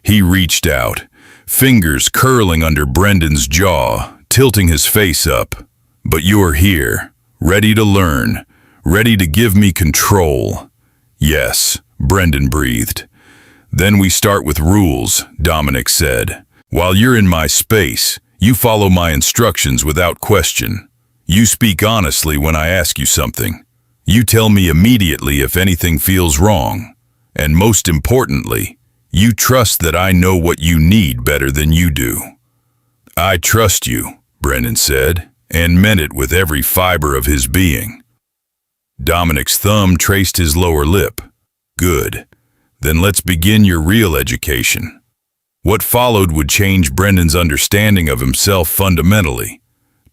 Speaker 2: He reached out, fingers curling under Brendan's jaw, tilting his face up. "But you're here, ready to learn, ready to give me control." "Yes," Brendan breathed. "Then we start with rules," Dominic said. "While you're in my space, you follow my instructions without question. You speak honestly when I ask you something. You tell me immediately if anything feels wrong. And most importantly, you trust that I know what you need better than you do." I trust you, Brendan said, and meant it with every fiber of his being. Dominic's thumb traced his lower lip. Good. Then let's begin your real education. What followed would change Brendan's understanding of himself fundamentally.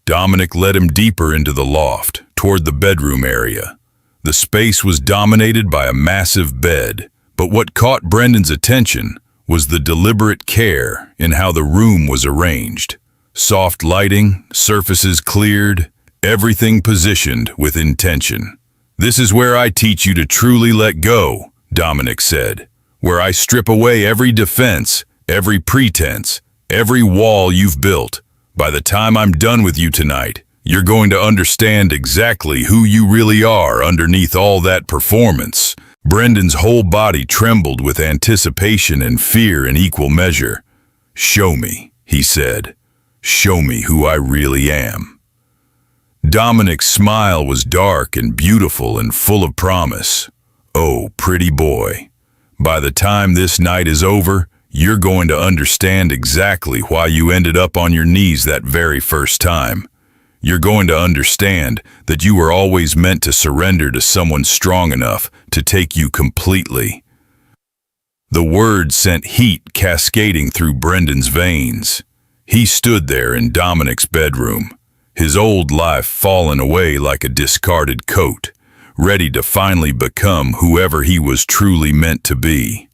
Speaker 2: Dominic led him deeper into the loft, toward the bedroom area. The space was dominated by a massive bed, but what caught Brendan's attention was the deliberate care in how the room was arranged. Soft lighting, surfaces cleared, everything positioned with intention. This is where I teach you to truly let go, Dominic said, where I strip away every defense, every pretense, every wall you've built. By the time I'm done with you tonight, you're going to understand exactly who you really are underneath all that performance. Brendan's whole body trembled with anticipation and fear in equal measure. Show me, he said. Show me who I really am. Dominic's smile was dark and beautiful and full of promise. Oh, pretty boy. By the time this night is over, you're going to understand exactly why you ended up on your knees that very first time. You're going to understand that you were always meant to surrender to someone strong enough to take you completely. The words sent heat cascading through Brendan's veins. He stood there in Dominic's bedroom, his old life fallen away like a discarded coat, ready to finally become whoever he was truly meant to be.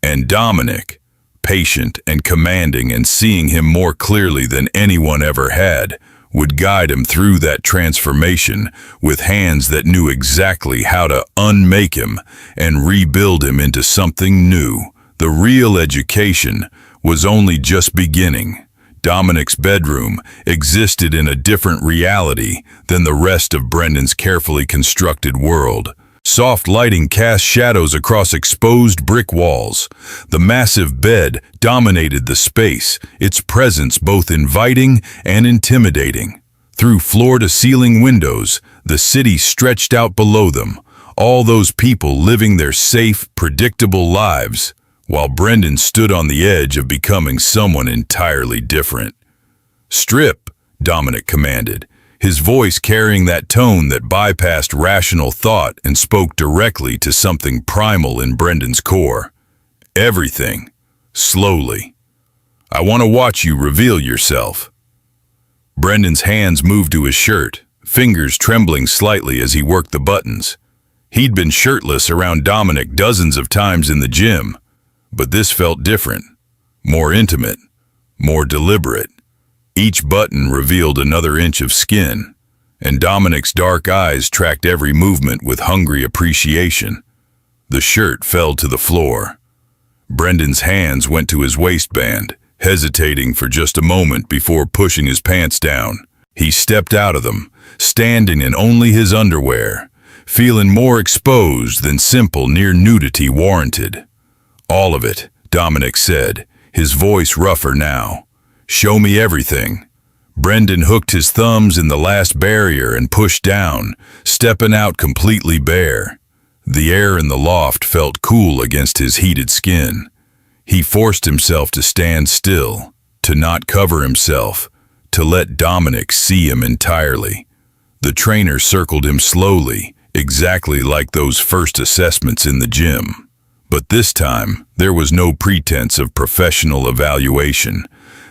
Speaker 2: And Dominic, patient and commanding and seeing him more clearly than anyone ever had, would guide him through that transformation with hands that knew exactly how to unmake him and rebuild him into something new. The real education was only just beginning. Dominic's bedroom existed in a different reality than the rest of Brendan's carefully constructed world. Soft lighting cast shadows across exposed brick walls. The massive bed dominated the space, its presence both inviting and intimidating. Through floor-to-ceiling windows, the city stretched out below them, all those people living their safe, predictable lives, while Brendan stood on the edge of becoming someone entirely different. "Strip," Dominic commanded, his voice carrying that tone that bypassed rational thought and spoke directly to something primal in Brendan's core. "Everything. Slowly. I want to watch you reveal yourself." Brendan's hands moved to his shirt, fingers trembling slightly as he worked the buttons. He'd been shirtless around Dominic dozens of times in the gym, but this felt different, more intimate, more deliberate. Each button revealed another inch of skin, and Dominic's dark eyes tracked every movement with hungry appreciation. The shirt fell to the floor. Brendan's hands went to his waistband, hesitating for just a moment before pushing his pants down. He stepped out of them, standing in only his underwear, feeling more exposed than simple near nudity warranted. "All of it," Dominic said, his voice rougher now. "Show me everything." Brendan hooked his thumbs in the last barrier and pushed down, stepping out completely bare. The air in the loft felt cool against his heated skin. He forced himself to stand still, to not cover himself, to let Dominic see him entirely. The trainer circled him slowly, exactly like those first assessments in the gym. But this time, there was no pretense of professional evaluation.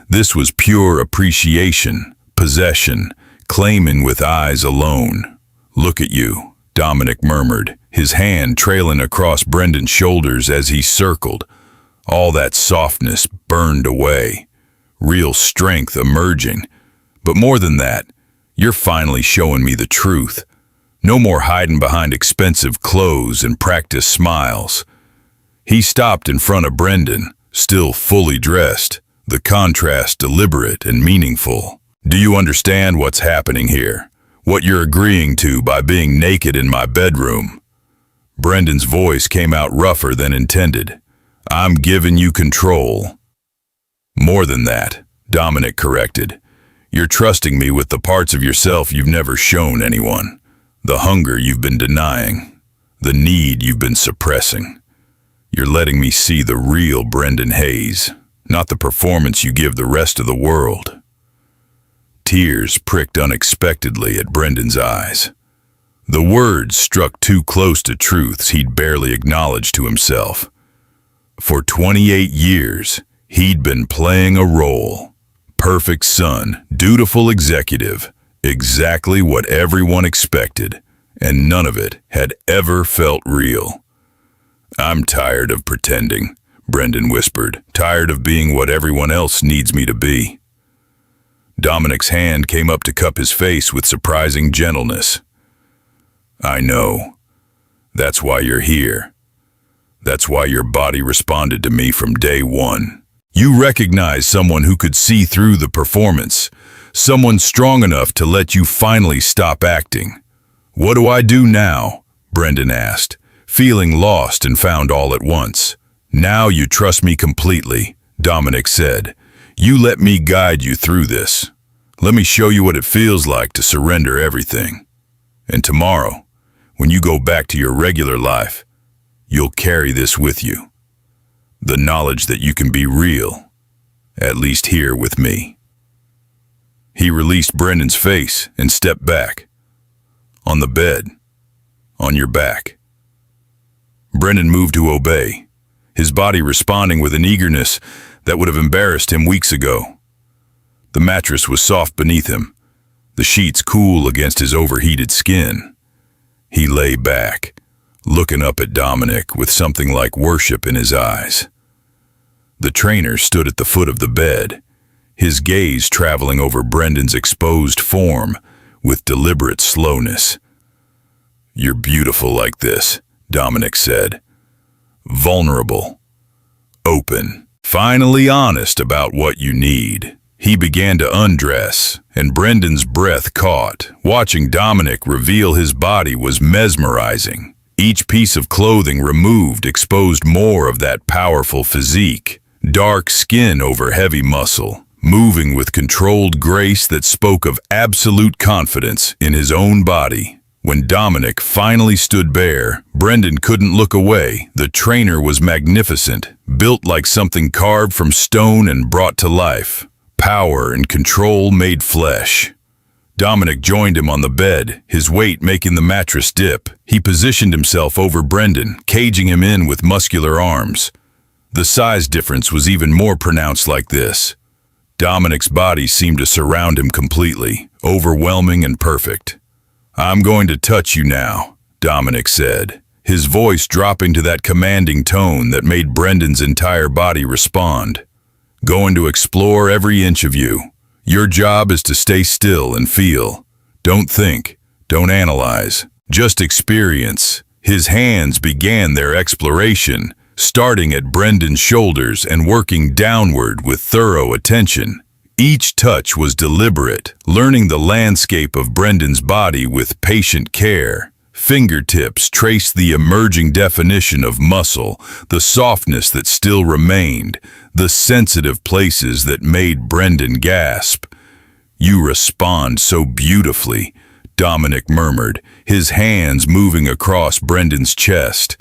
Speaker 2: This was pure appreciation, possession, claiming with eyes alone. "Look at you," Dominic murmured, his hand trailing across Brendan's shoulders as he circled. All that softness burned away, real strength emerging. "But more than that, you're finally showing me the truth. No more hiding behind expensive clothes and practiced smiles." He stopped in front of Brendan, still fully dressed, the contrast deliberate and meaningful. "Do you understand what's happening here? What you're agreeing to by being naked in my bedroom?" Brendan's voice came out rougher than intended. "I'm giving you control." "More than that," Dominic corrected. "You're trusting me with the parts of yourself you've never shown anyone. The hunger you've been denying. The need you've been suppressing. You're letting me see the real Brendan Hayes, not the performance you give the rest of the world." tears pricked unexpectedly at Brendan's eyes. The words struck too close to truths he'd barely acknowledged to himself. For 28 years, he'd been playing a role. Perfect son, dutiful executive, exactly what everyone expected, and none of it had ever felt real. "I'm tired of pretending," Brendan whispered, "tired of being what everyone else needs me to be." Dominic's hand came up to cup his face with surprising gentleness. "I know. That's why you're here. That's why your body responded to me from day one. You recognize someone who could see through the performance, someone strong enough to let you finally stop acting." "What do I do now?" Brendan asked, feeling lost and found all at once. "Now you trust me completely," Dominic said. "You let me guide you through this. Let me show you what it feels like to surrender everything. And tomorrow, when you go back to your regular life, you'll carry this with you. The knowledge that you can be real, at least here with me." He released Brendan's face and stepped back. "On the bed. On your back." Brendan moved to obey, his body responding with an eagerness that would have embarrassed him weeks ago. The mattress was soft beneath him, the sheets cool against his overheated skin. He lay back, looking up at Dominic with something like worship in his eyes. The trainer stood at the foot of the bed, his gaze traveling over Brendan's exposed form with deliberate slowness. "You're beautiful like this," Dominic said. "Vulnerable, open, finally honest about what you need." He began to undress, and Brendan's breath caught. Watching Dominic reveal his body was mesmerizing. Each piece of clothing removed exposed more of that powerful physique. Dark skin over heavy muscle, moving with controlled grace that spoke of absolute confidence in his own body. When Dominic finally stood bare, Brendan couldn't look away. The trainer was magnificent, built like something carved from stone and brought to life. Power and control made flesh. Dominic joined him on the bed, his weight making the mattress dip. He positioned himself over Brendan, caging him in with muscular arms. The size difference was even more pronounced like this. Dominic's body seemed to surround him completely, overwhelming and perfect. "I'm going to touch you now," Dominic said, his voice dropping to that commanding tone that made Brendan's entire body respond. "Going to explore every inch of you. Your job is to stay still and feel. Don't think, don't analyze, just experience." His hands began their exploration, starting at Brendan's shoulders and working downward with thorough attention. Each touch was deliberate, learning the landscape of Brendan's body with patient care. Fingertips traced the emerging definition of muscle, the softness that still remained, the sensitive places that made Brendan gasp. "You respond so beautifully," Dominic murmured, his hands moving across Brendan's chest.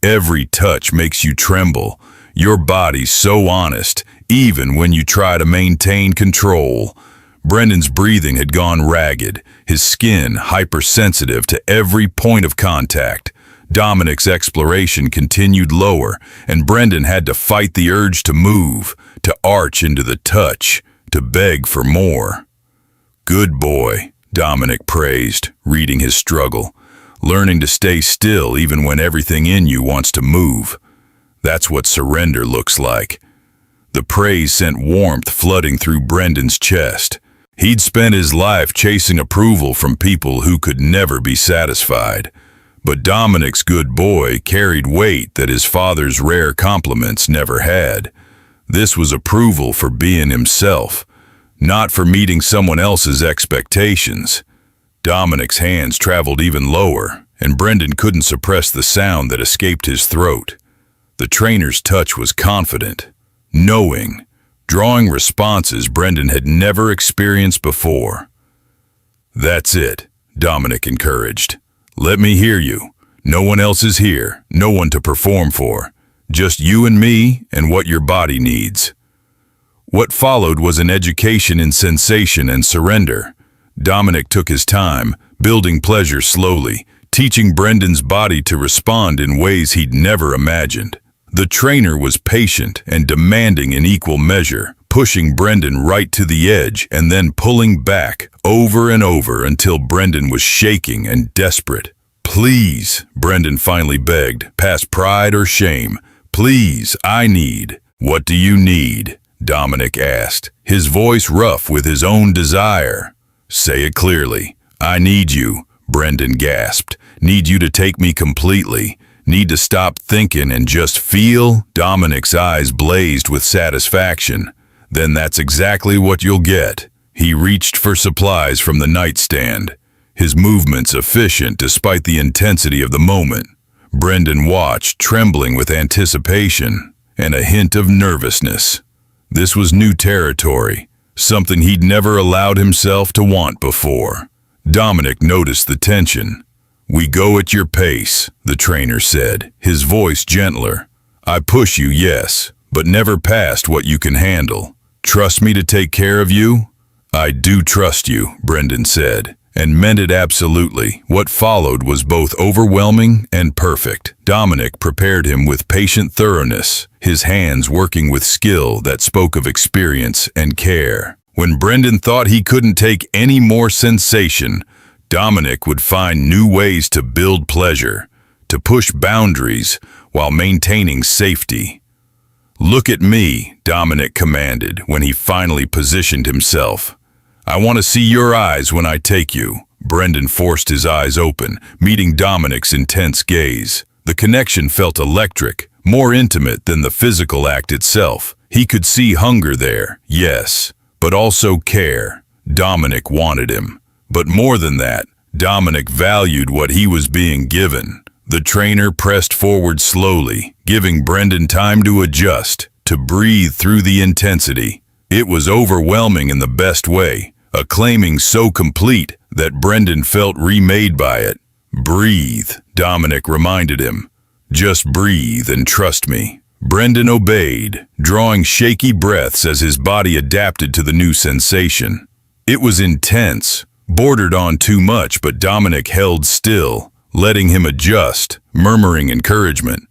Speaker 2: "Every touch makes you tremble. Your body's so honest, even when you try to maintain control." Brendan's breathing had gone ragged, his skin hypersensitive to every point of contact. Dominic's exploration continued lower, and Brendan had to fight the urge to move, to arch into the touch, to beg for more. "Good boy," Dominic praised, reading his struggle. "Learning to stay still even when everything in you wants to move. That's what surrender looks like." The praise sent warmth flooding through Brendan's chest. He'd spent his life chasing approval from people who could never be satisfied. But Dominic's good boy carried weight that his father's rare compliments never had. This was approval for being himself, not for meeting someone else's expectations. Dominic's hands traveled even lower, and Brendan couldn't suppress the sound that escaped his throat. The trainer's touch was confident, knowing, drawing responses Brendan had never experienced before. "That's it," Dominic encouraged. "Let me hear you. No one else is here, no one to perform for. Just you and me and what your body needs." What followed was an education in sensation and surrender. Dominic took his time, building pleasure slowly, teaching Brendan's body to respond in ways he'd never imagined. The trainer was patient and demanding in equal measure, pushing Brendan right to the edge and then pulling back over and over until Brendan was shaking and desperate. "Please," Brendan finally begged, past pride or shame. "Please, I need." "What do you need?" Dominic asked, his voice rough with his own desire. "Say it clearly." "I need you," Brendan gasped. "Need you to take me completely. Need to stop thinking and just feel." Dominic's eyes blazed with satisfaction. "Then that's exactly what you'll get." He reached for supplies from the nightstand, his movements efficient despite the intensity of the moment. Brendan watched, trembling with anticipation and a hint of nervousness. This was new territory, something he'd never allowed himself to want before. Dominic noticed the tension. "We go at your pace," the trainer said, his voice gentler. "I push you, yes, but never past what you can handle. Trust me to take care of you?" "I do trust you," Brendan said, and meant it absolutely. What followed was both overwhelming and perfect. Dominic prepared him with patient thoroughness, his hands working with skill that spoke of experience and care. When Brendan thought he couldn't take any more sensation, Dominic would find new ways to build pleasure, to push boundaries while maintaining safety. "Look at me," Dominic commanded when he finally positioned himself. "I want to see your eyes when I take you." Brendan forced his eyes open, meeting Dominic's intense gaze. The connection felt electric, more intimate than the physical act itself. He could see hunger there, yes, but also care. Dominic wanted him. But more than that, Dominic valued what he was being given. The trainer pressed forward slowly, giving Brendan time to adjust, to breathe through the intensity. It was overwhelming in the best way, a claiming so complete that Brendan felt remade by it. "Breathe," Dominic reminded him. "Just breathe and trust me." Brendan obeyed, drawing shaky breaths as his body adapted to the new sensation. It was intense, bordered on too much, but Dominic held still, letting him adjust, murmuring encouragement.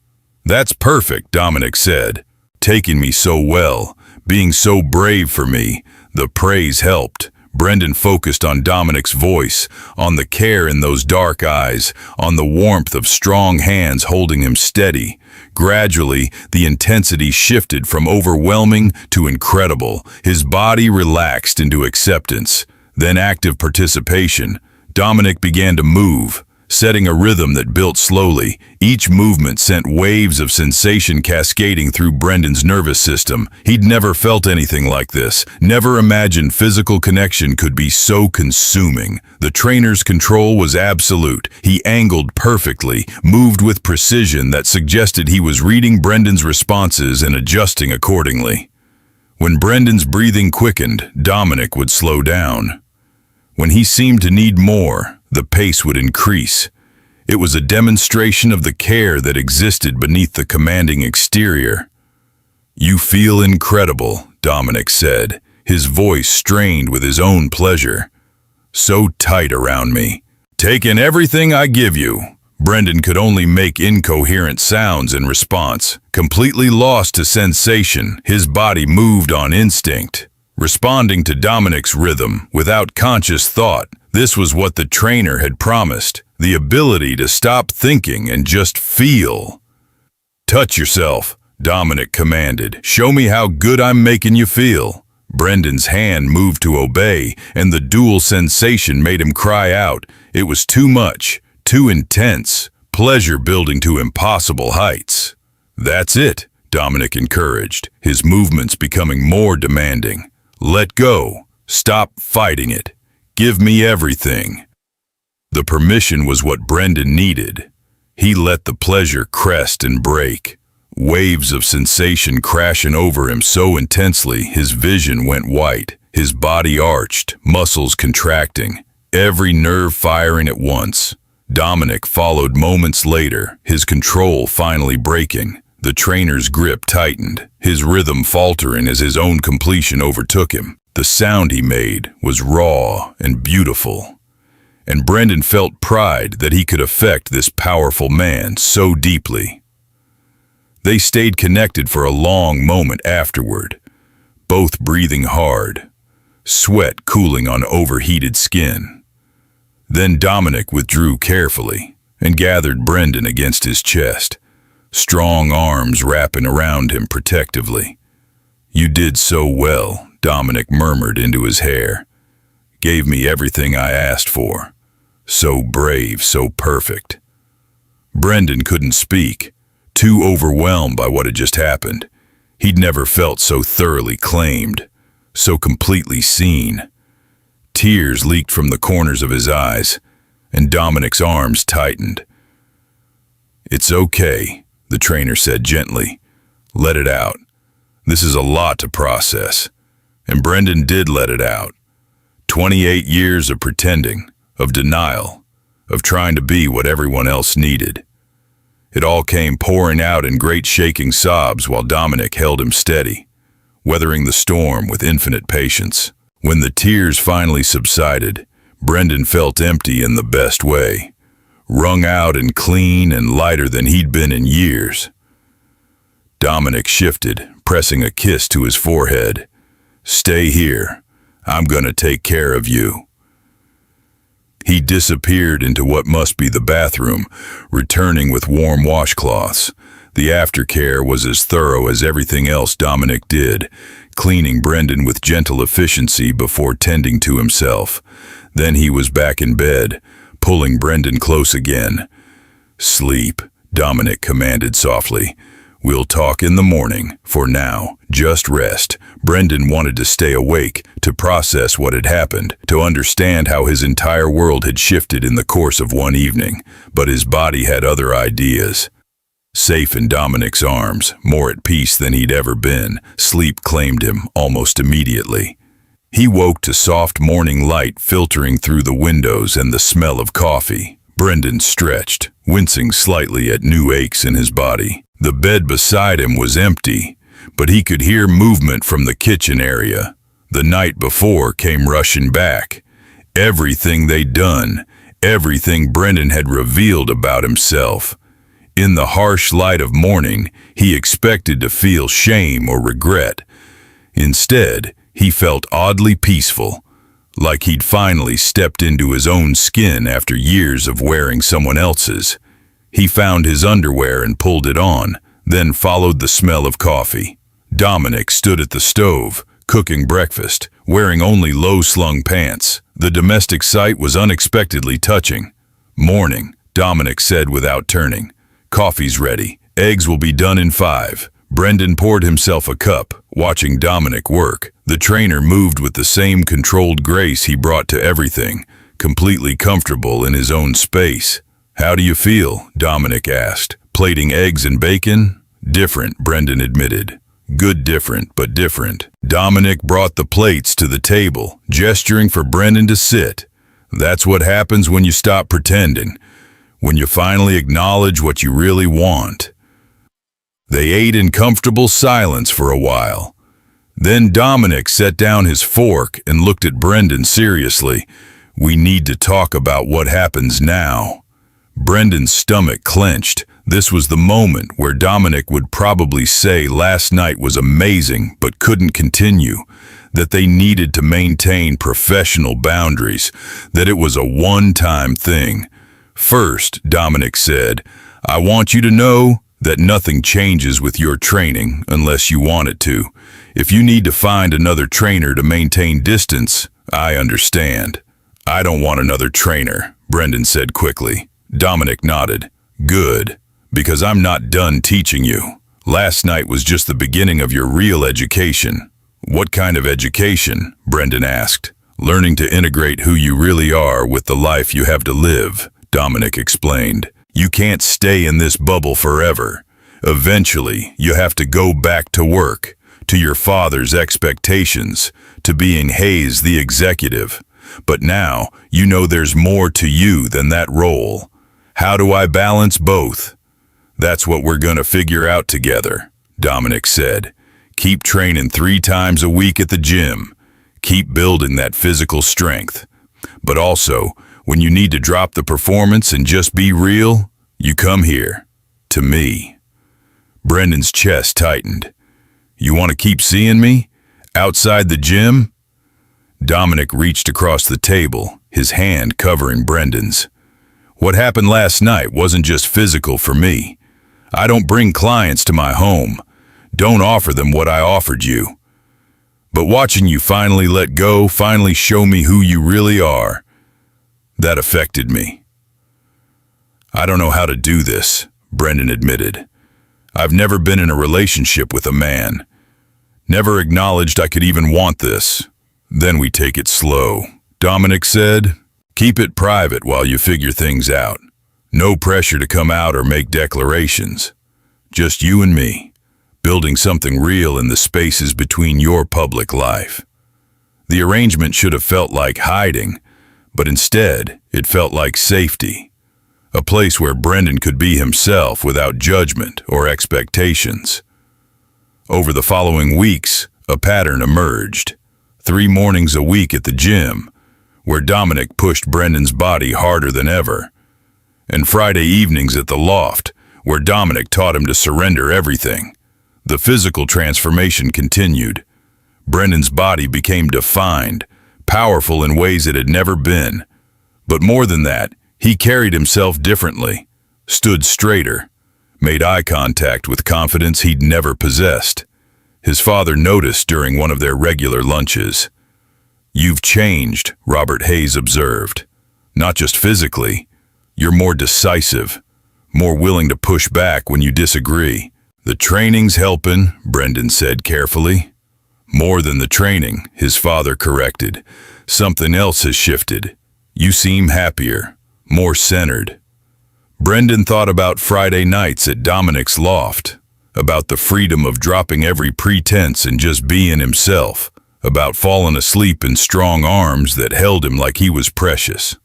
Speaker 2: "That's perfect," Dominic said. "Taking me so well, being so brave for me." The praise helped. Brendan focused on Dominic's voice, on the care in those dark eyes, on the warmth of strong hands holding him steady. Gradually, the intensity shifted from overwhelming to incredible. His body relaxed into acceptance, then active participation. Dominic began to move, setting a rhythm that built slowly. Each movement sent waves of sensation cascading through Brendan's nervous system. He'd never felt anything like this, never imagined physical connection could be so consuming. The trainer's control was absolute. He angled perfectly, moved with precision that suggested he was reading Brendan's responses and adjusting accordingly. When Brendan's breathing quickened, Dominic would slow down. When he seemed to need more, the pace would increase. It was a demonstration of the care that existed beneath the commanding exterior. "You feel incredible," Dominic said, his voice strained with his own pleasure. "So tight around me. Taking everything I give you." Brendan could only make incoherent sounds in response. Completely lost to sensation, his body moved on instinct, responding to Dominic's rhythm without conscious thought. This was what the trainer had promised, the ability to stop thinking and just feel. "Touch yourself," Dominic commanded. "Show me how good I'm making you feel." Brendan's hand moved to obey, and the dual sensation made him cry out. It was too much, too intense, pleasure building to impossible heights. "That's it," Dominic encouraged, his movements becoming more demanding. "Let go. Stop fighting it. Give me everything." The permission was what Brendan needed. He let the pleasure crest and break, waves of sensation crashing over him so intensely his vision went white, his body arched, muscles contracting, every nerve firing at once. Dominic followed moments later, his control finally breaking. The trainer's grip tightened, his rhythm faltering as his own completion overtook him. The sound he made was raw and beautiful, and Brendan felt pride that he could affect this powerful man so deeply. They stayed connected for a long moment afterward, both breathing hard, sweat cooling on overheated skin. Then Dominic withdrew carefully and gathered Brendan against his chest, strong arms wrapping around him protectively. "You did so well," Dominic murmured into his hair. "Gave me everything I asked for. So brave, so perfect." Brendan couldn't speak, too overwhelmed by what had just happened. He'd never felt so thoroughly claimed, so completely seen. Tears leaked from the corners of his eyes, and Dominic's arms tightened. "It's okay," the trainer said gently. "Let it out. This is a lot to process." And Brendan did let it out. 28 years of pretending, of denial, of trying to be what everyone else needed. It all came pouring out in great shaking sobs while Dominic held him steady, weathering the storm with infinite patience. When the tears finally subsided, Brendan felt empty in the best way, wrung out and clean and lighter than he'd been in years. Dominic shifted, pressing a kiss to his forehead. "Stay here. I'm gonna take care of you." He disappeared into what must be the bathroom, returning with warm washcloths. The aftercare was as thorough as everything else Dominic did, cleaning Brendan with gentle efficiency before tending to himself. Then he was back in bed, pulling Brendan close again. "Sleep," Dominic commanded softly. "We'll talk in the morning. For now, just rest." Brendan wanted to stay awake, to process what had happened, to understand how his entire world had shifted in the course of one evening, but his body had other ideas. Safe in Dominic's arms, more at peace than he'd ever been, sleep claimed him almost immediately. He woke to soft morning light filtering through the windows and the smell of coffee. Brendan stretched, wincing slightly at new aches in his body. The bed beside him was empty, but he could hear movement from the kitchen area. The night before came rushing back. Everything they'd done, everything Brendan had revealed about himself. In the harsh light of morning, he expected to feel shame or regret. Instead, he felt oddly peaceful, like he'd finally stepped into his own skin after years of wearing someone else's. He found his underwear and pulled it on, then followed the smell of coffee. Dominic stood at the stove, cooking breakfast, wearing only low-slung pants. The domestic sight was unexpectedly touching. "Morning," Dominic said without turning. "Coffee's ready. Eggs will be done in 5. Brendan poured himself a cup, watching Dominic work. The trainer moved with the same controlled grace he brought to everything, completely comfortable in his own space. "How do you feel?" Dominic asked. "Plating eggs and bacon?" "Different," Brendan admitted. "Good different, but different." Dominic brought the plates to the table, gesturing for Brendan to sit. "That's what happens when you stop pretending, when you finally acknowledge what you really want." They ate in comfortable silence for a while. Then Dominic set down his fork and looked at Brendan seriously. "We need to talk about what happens now." Brendan's stomach clenched. This was the moment where Dominic would probably say last night was amazing but couldn't continue, that they needed to maintain professional boundaries, that it was a one-time thing. "First," Dominic said, "I want you to know that nothing changes with your training unless you want it to. If you need to find another trainer to maintain distance, I understand." "I don't want another trainer," Brendan said quickly. Dominic nodded. "Good, because I'm not done teaching you. Last night was just the beginning of your real education." "What kind of education?" Brendan asked. "Learning to integrate who you really are with the life you have to live," Dominic explained. "You can't stay in this bubble forever. Eventually, you have to go back to work, to your father's expectations, to being Hayes the executive. But now, you know there's more to you than that role. How do I balance both?" That's what we're gonna figure out together, Dominic said. Keep training 3 times a week at the gym. Keep building that physical strength. But also, when you need to drop the performance and just be real, you come here, to me. Brendan's chest tightened. You want to keep seeing me? Outside the gym? Dominic reached across the table, his hand covering Brendan's. What happened last night wasn't just physical for me. I don't bring clients to my home. Don't offer them what I offered you. But watching you finally let go, finally show me who you really are, that affected me. I don't know how to do this, Brendan admitted. I've never been in a relationship with a man. Never acknowledged I could even want this. Then we take it slow, Dominic said. Keep it private while you figure things out. No pressure to come out or make declarations. Just you and me, building something real in the spaces between your public life. The arrangement should have felt like hiding, but instead it felt like safety. A place where Brendan could be himself without judgment or expectations. Over the following weeks, a pattern emerged. 3 mornings a week at the gym, where Dominic pushed Brendan's body harder than ever. And Friday evenings at the loft, where Dominic taught him to surrender everything. The physical transformation continued. Brendan's body became defined, powerful in ways it had never been. But more than that, he carried himself differently, stood straighter, made eye contact with confidence he'd never possessed. His father noticed during one of their regular lunches. You've changed, Robert Hayes observed. Not just physically. You're more decisive, more willing to push back when you disagree. The training's helping, Brendan said carefully. More than the training, his father corrected. Something else has shifted. You seem happier, more centered. Brendan thought about Friday nights at Dominic's loft, about the freedom of dropping every pretense and just being himself, about falling asleep in strong arms that held him like he was precious.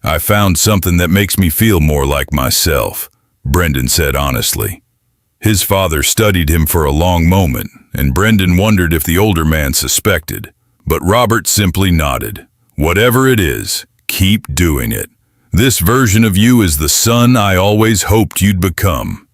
Speaker 2: I found something that makes me feel more like myself, Brendan said honestly. His father studied him for a long moment, and Brendan wondered if the older man suspected. But Robert simply nodded. Whatever it is, keep doing it. This version of you is the son I always hoped you'd become.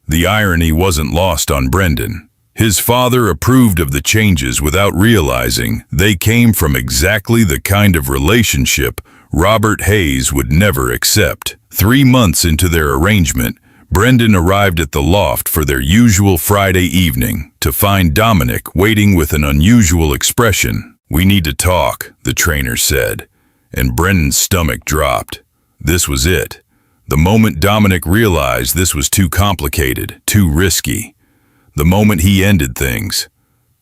Speaker 2: The irony wasn't lost on Brendan. His father approved of the changes without realizing they came from exactly the kind of relationship Robert Hayes would never accept. 3 months into their arrangement, Brendan arrived at the loft for their usual Friday evening to find Dominic waiting with an unusual expression. We need to talk, the trainer said, and Brendan's stomach dropped. This was it. The moment Dominic realized this was too complicated, too risky. The moment he ended things.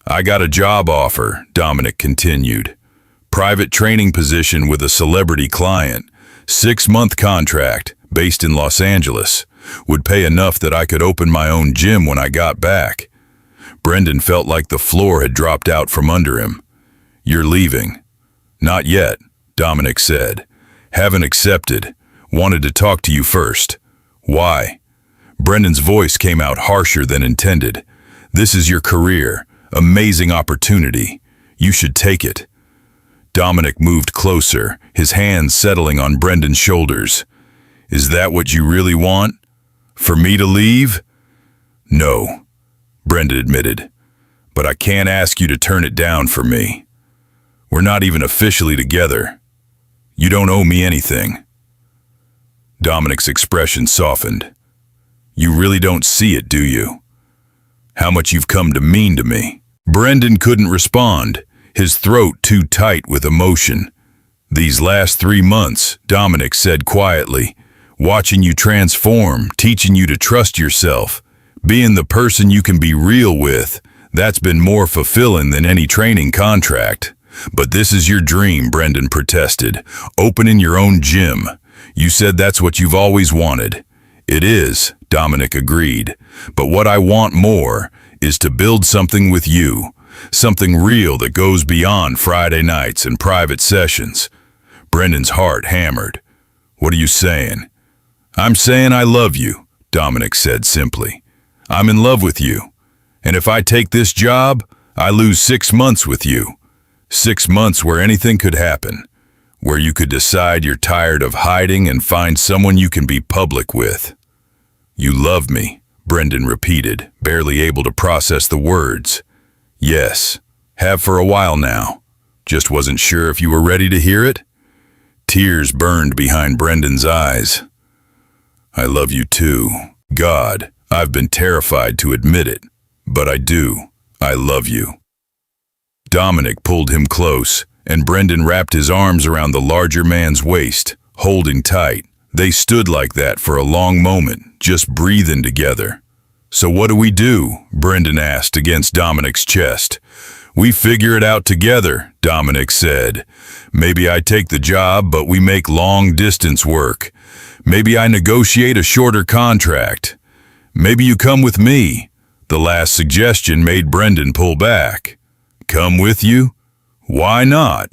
Speaker 2: I got a job offer, Dominic continued. Private training position with a celebrity client. 6-month contract, based in Los Angeles. Would pay enough that I could open my own gym when I got back. Brendan felt like the floor had dropped out from under him. You're leaving. Not yet, Dominic said. Haven't accepted. Wanted to talk to you first. Why? Brendan's voice came out harsher than intended. This is your career. Amazing opportunity. You should take it. Dominic moved closer, his hands settling on Brendan's shoulders. Is that what you really want? For me to leave? No, Brendan admitted. But I can't ask you to turn it down for me. We're not even officially together. You don't owe me anything. Dominic's expression softened. You really don't see it, do you? How much you've come to mean to me. Brendan couldn't respond, his throat too tight with emotion. These last 3 months, Dominic said quietly, watching you transform, teaching you to trust yourself, being the person you can be real with, that's been more fulfilling than any training contract. But this is your dream, Brendan protested, opening your own gym. You said that's what you've always wanted. It is, Dominic agreed. But what I want more is to build something with you, something real that goes beyond Friday nights and private sessions. Brendan's heart hammered. What are you saying? I'm saying I love you, Dominic said simply. I'm in love with you. And if I take this job, I lose 6 months with you. 6 months where anything could happen. Where you could decide you're tired of hiding and find someone you can be public with. You love me, Brendan repeated, barely able to process the words. Yes, have for a while now. Just wasn't sure if you were ready to hear it. Tears burned behind Brendan's eyes. I love you too. God, I've been terrified to admit it, but I do. I love you. Dominic pulled him close, and Brendan wrapped his arms around the larger man's waist, holding tight. They stood like that for a long moment, just breathing together. So what do we do? Brendan asked against Dominic's chest. We figure it out together, Dominic said. Maybe I take the job, but we make long-distance work. Maybe I negotiate a shorter contract. Maybe you come with me. The last suggestion made Brendan pull back. Come with you? Why not?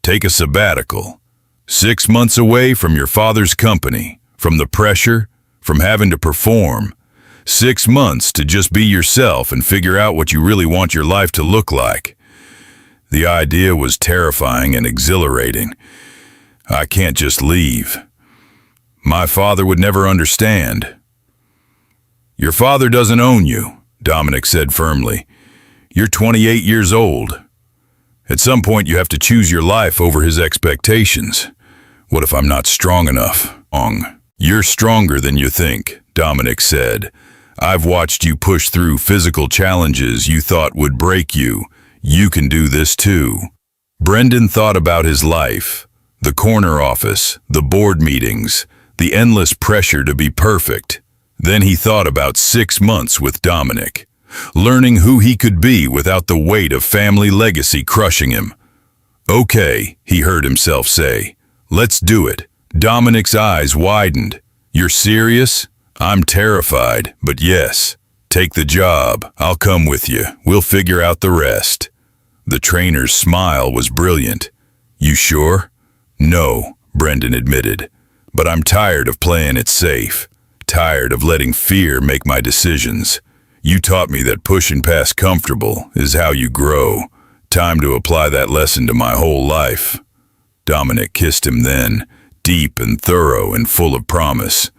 Speaker 2: Take a sabbatical. 6 months away from your father's company, from the pressure, from having to perform. 6 months to just be yourself and figure out what you really want your life to look like. The idea was terrifying and exhilarating. I can't just leave. My father would never understand. Your father doesn't own you, Dominic said firmly. You're 28 years old. At some point you have to choose your life over his expectations. What if I'm not strong enough? You're stronger than you think, Dominic said. I've watched you push through physical challenges you thought would break you. You can do this too. Brendan thought about his life, the corner office, the board meetings, the endless pressure to be perfect. Then he thought about 6 months with Dominic, learning who he could be without the weight of family legacy crushing him. Okay, he heard himself say. Let's do it. Dominic's eyes widened. You're serious? I'm terrified, but yes. Take the job. I'll come with you. We'll figure out the rest. The trainer's smile was brilliant. You sure? No, Brendan admitted. But I'm tired of playing it safe. Tired of letting fear make my decisions. You taught me that pushing past comfortable is how you grow. Time to apply that lesson to my whole life. Dominic kissed him then, deep and thorough and full of promise.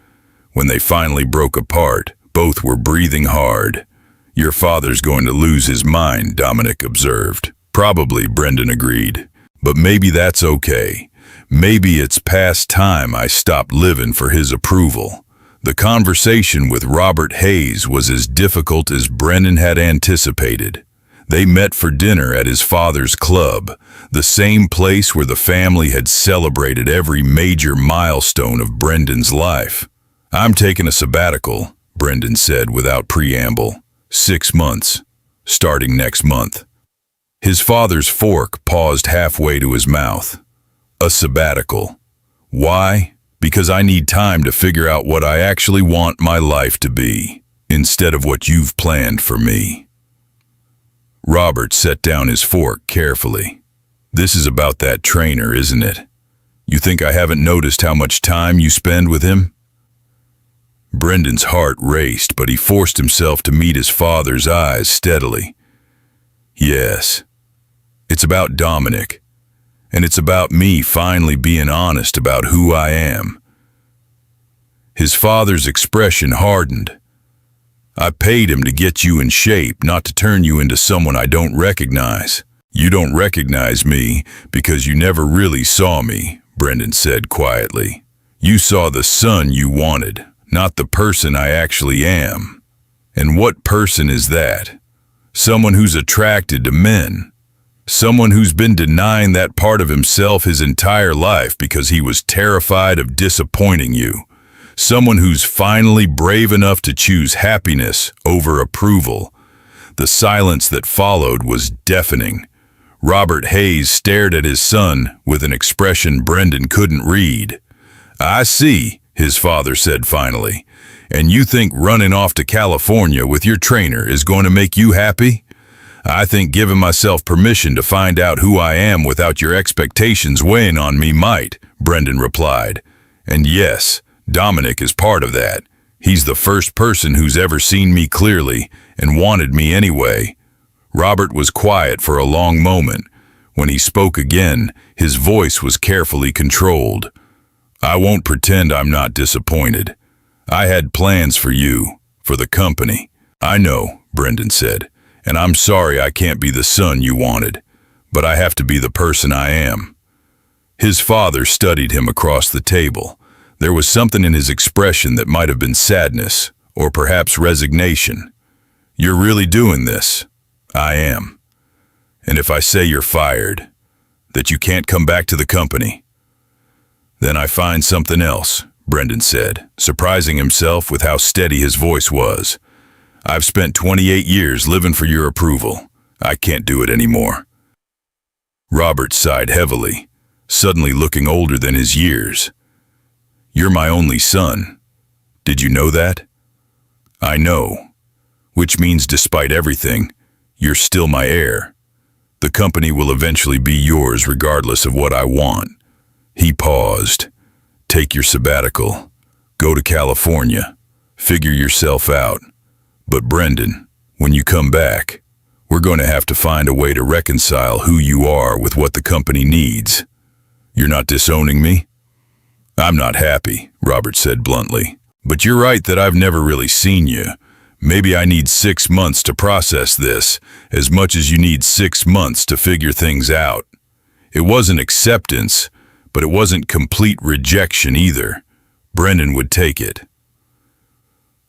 Speaker 2: When they finally broke apart, both were breathing hard. Your father's going to lose his mind, Dominic observed. Probably, Brendan agreed. But maybe that's okay. Maybe it's past time I stopped living for his approval. The conversation with Robert Hayes was as difficult as Brendan had anticipated. They met for dinner at his father's club, the same place where the family had celebrated every major milestone of Brendan's life. I'm taking a sabbatical, Brendan said without preamble. 6 months, starting next month. His father's fork paused halfway to his mouth. A sabbatical. Why? Because I need time to figure out what I actually want my life to be, instead of what you've planned for me. Robert set down his fork carefully. This is about that trainer, isn't it? You think I haven't noticed how much time you spend with him? Brendan's heart raced, but he forced himself to meet his father's eyes steadily. Yes, it's about Dominic, and it's about me finally being honest about who I am. His father's expression hardened. I paid him to get you in shape, not to turn you into someone I don't recognize. You don't recognize me because you never really saw me, Brendan said quietly. You saw the son you wanted, not the person I actually am. And what person is that? Someone who's attracted to men. Someone who's been denying that part of himself his entire life because he was terrified of disappointing you. Someone who's finally brave enough to choose happiness over approval. The silence that followed was deafening. Robert Hayes stared at his son with an expression Brendan couldn't read. I see, his father said finally. And you think running off to California with your trainer is going to make you happy? I think giving myself permission to find out who I am without your expectations weighing on me might, Brendan replied. And yes, Dominic is part of that. He's the first person who's ever seen me clearly and wanted me anyway. Robert was quiet for a long moment. When he spoke again, his voice was carefully controlled. I won't pretend I'm not disappointed. I had plans for you, for the company. I know, Brendan said, and I'm sorry I can't be the son you wanted, but I have to be the person I am. His father studied him across the table. There was something in his expression that might have been sadness, or perhaps resignation. You're really doing this? I am. And if I say you're fired, that you can't come back to the company, then I find something else, Brendan said, surprising himself with how steady his voice was. I've spent 28 years living for your approval. I can't do it anymore. Robert sighed heavily, suddenly looking older than his years. You're my only son. Did you know that? I know, which means despite everything, you're still my heir. The company will eventually be yours regardless of what I want. He paused. Take your sabbatical. Go to California. Figure yourself out. But Brendan, when you come back, we're going to have to find a way to reconcile who you are with what the company needs. You're not disowning me? I'm not happy, Robert said bluntly. But you're right that I've never really seen you. Maybe I need 6 months to process this, as much as you need 6 months to figure things out. It wasn't acceptance, but it wasn't complete rejection either. Brendan would take it.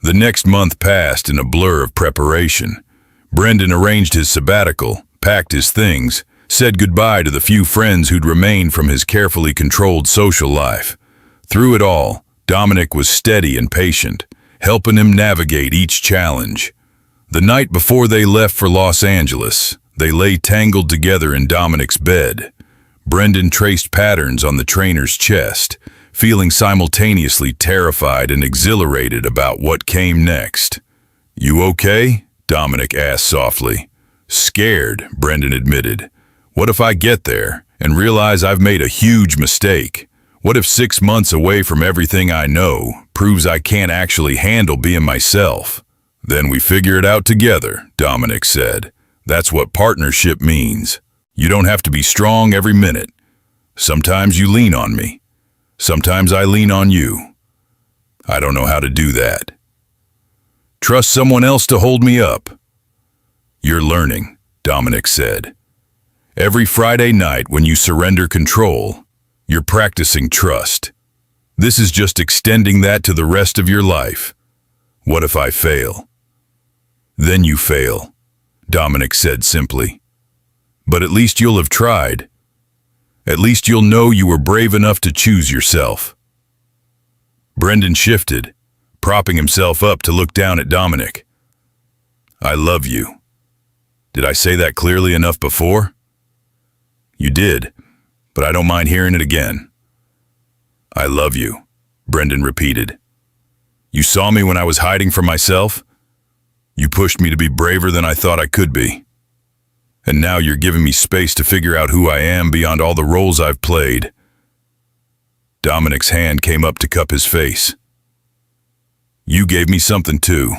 Speaker 2: The next month passed in a blur of preparation. Brendan arranged his sabbatical, packed his things, said goodbye to the few friends who'd remained from his carefully controlled social life. Through it all, Dominic was steady and patient, helping him navigate each challenge. The night before they left for Los Angeles, they lay tangled together in Dominic's bed. Brendan traced patterns on the trainer's chest, feeling simultaneously terrified and exhilarated about what came next. You okay? Dominic asked softly. Scared, Brendan admitted. What if I get there and realize I've made a huge mistake? What if 6 months away from everything I know proves I can't actually handle being myself? Then we figure it out together, Dominic said. That's what partnership means. You don't have to be strong every minute. Sometimes you lean on me. Sometimes I lean on you. I don't know how to do that. Trust someone else to hold me up. You're learning, Dominic said. Every Friday night when you surrender control, you're practicing trust. This is just extending that to the rest of your life. What if I fail? Then you fail, Dominic said simply. But at least you'll have tried. At least you'll know you were brave enough to choose yourself. Brendan shifted, propping himself up to look down at Dominic. I love you. Did I say that clearly enough before? You did, but I don't mind hearing it again. I love you, Brendan repeated. You saw me when I was hiding from myself. You pushed me to be braver than I thought I could be. And now you're giving me space to figure out who I am beyond all the roles I've played. Dominic's hand came up to cup his face. You gave me something too.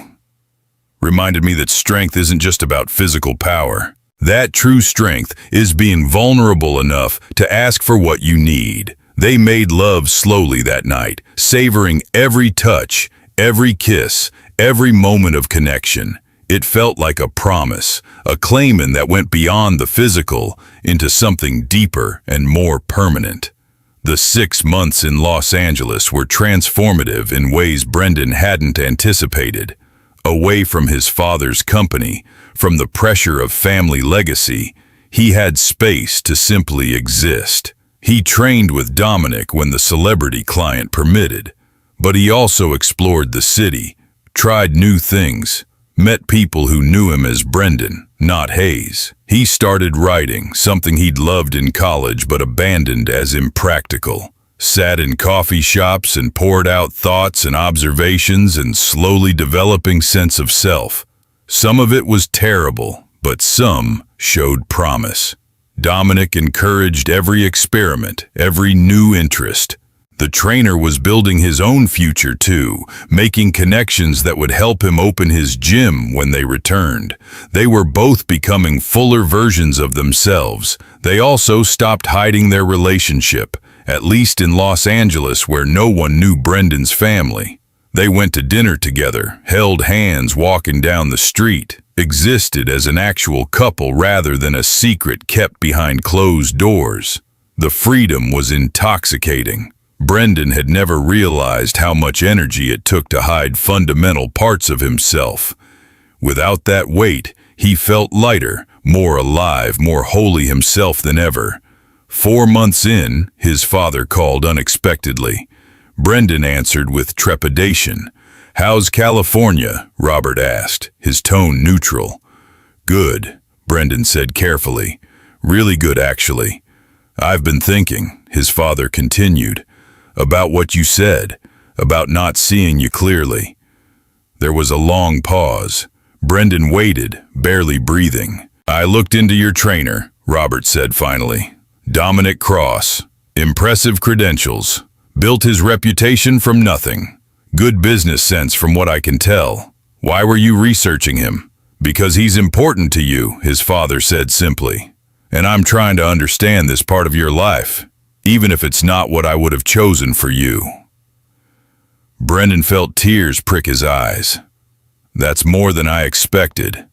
Speaker 2: Reminded me that strength isn't just about physical power. That true strength is being vulnerable enough to ask for what you need. They made love slowly that night, savoring every touch, every kiss, every moment of connection. It felt like a promise, a claiming that went beyond the physical into something deeper and more permanent. The 6 months in Los Angeles were transformative in ways Brendan hadn't anticipated. Away from his father's company, from the pressure of family legacy, he had space to simply exist. He trained with Dominic when the celebrity client permitted, but he also explored the city, tried new things, met people who knew him as Brendan, not Hayes. He started writing, something he'd loved in college but abandoned as impractical. Sat in coffee shops and poured out thoughts and observations and slowly developing sense of self. Some of it was terrible, but some showed promise. Dominic encouraged every experiment, every new interest. The trainer was building his own future too, making connections that would help him open his gym when they returned. They were both becoming fuller versions of themselves. They also stopped hiding their relationship, at least in Los Angeles where no one knew Brendan's family. They went to dinner together, held hands walking down the street, existed as an actual couple rather than a secret kept behind closed doors. The freedom was intoxicating. Brendan had never realized how much energy it took to hide fundamental parts of himself. Without that weight, he felt lighter, more alive, more wholly himself than ever. 4 months in, his father called unexpectedly. Brendan answered with trepidation. "How's California?" Robert asked, his tone neutral. "Good," Brendan said carefully. "Really good, actually. I've been thinking," his father continued, "about what you said, about not seeing you clearly." There was a long pause. Brendan waited, barely breathing. "I looked into your trainer," Robert said finally. "Dominic Cross. Impressive credentials. Built his reputation from nothing. Good business sense from what I can tell. Why were you researching him?" "Because he's important to you," his father said simply. "And I'm trying to understand this part of your life, even if it's not what I would have chosen for you." Brendan felt tears prick his eyes. "That's more than I expected."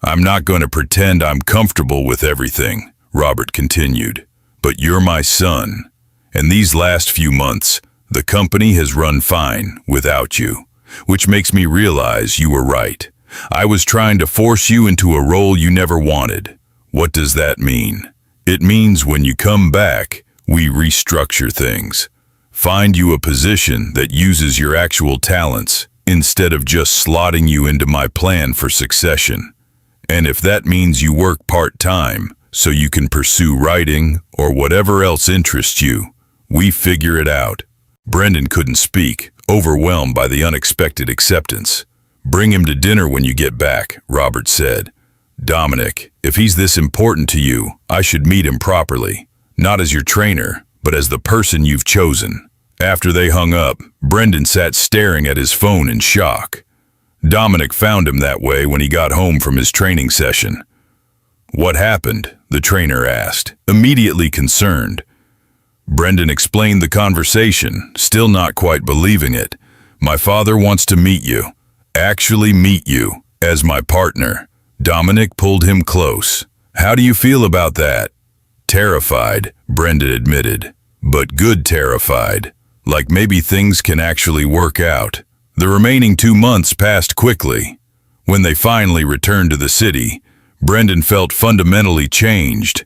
Speaker 2: "I'm not going to pretend I'm comfortable with everything," Robert continued, "but you're my son. And these last few months, the company has run fine without you, which makes me realize you were right. I was trying to force you into a role you never wanted. What does that mean? It means when you come back, we restructure things. Find you a position that uses your actual talents instead of just slotting you into my plan for succession. And if that means you work part-time so you can pursue writing or whatever else interests you, we figure it out." Brendan couldn't speak, overwhelmed by the unexpected acceptance. "Bring him to dinner when you get back," Robert said. "Dominic, if he's this important to you, I should meet him properly. Not as your trainer, but as the person you've chosen." After they hung up, Brendan sat staring at his phone in shock. Dominic found him that way when he got home from his training session. "What happened?" the trainer asked, immediately concerned. Brendan explained the conversation, still not quite believing it. "My father wants to meet you. Actually meet you, as my partner." Dominic pulled him close. "How do you feel about that?" "Terrified," Brendan admitted. "But good terrified. Like maybe things can actually work out." The remaining 2 months passed quickly. When they finally returned to the city, Brendan felt fundamentally changed.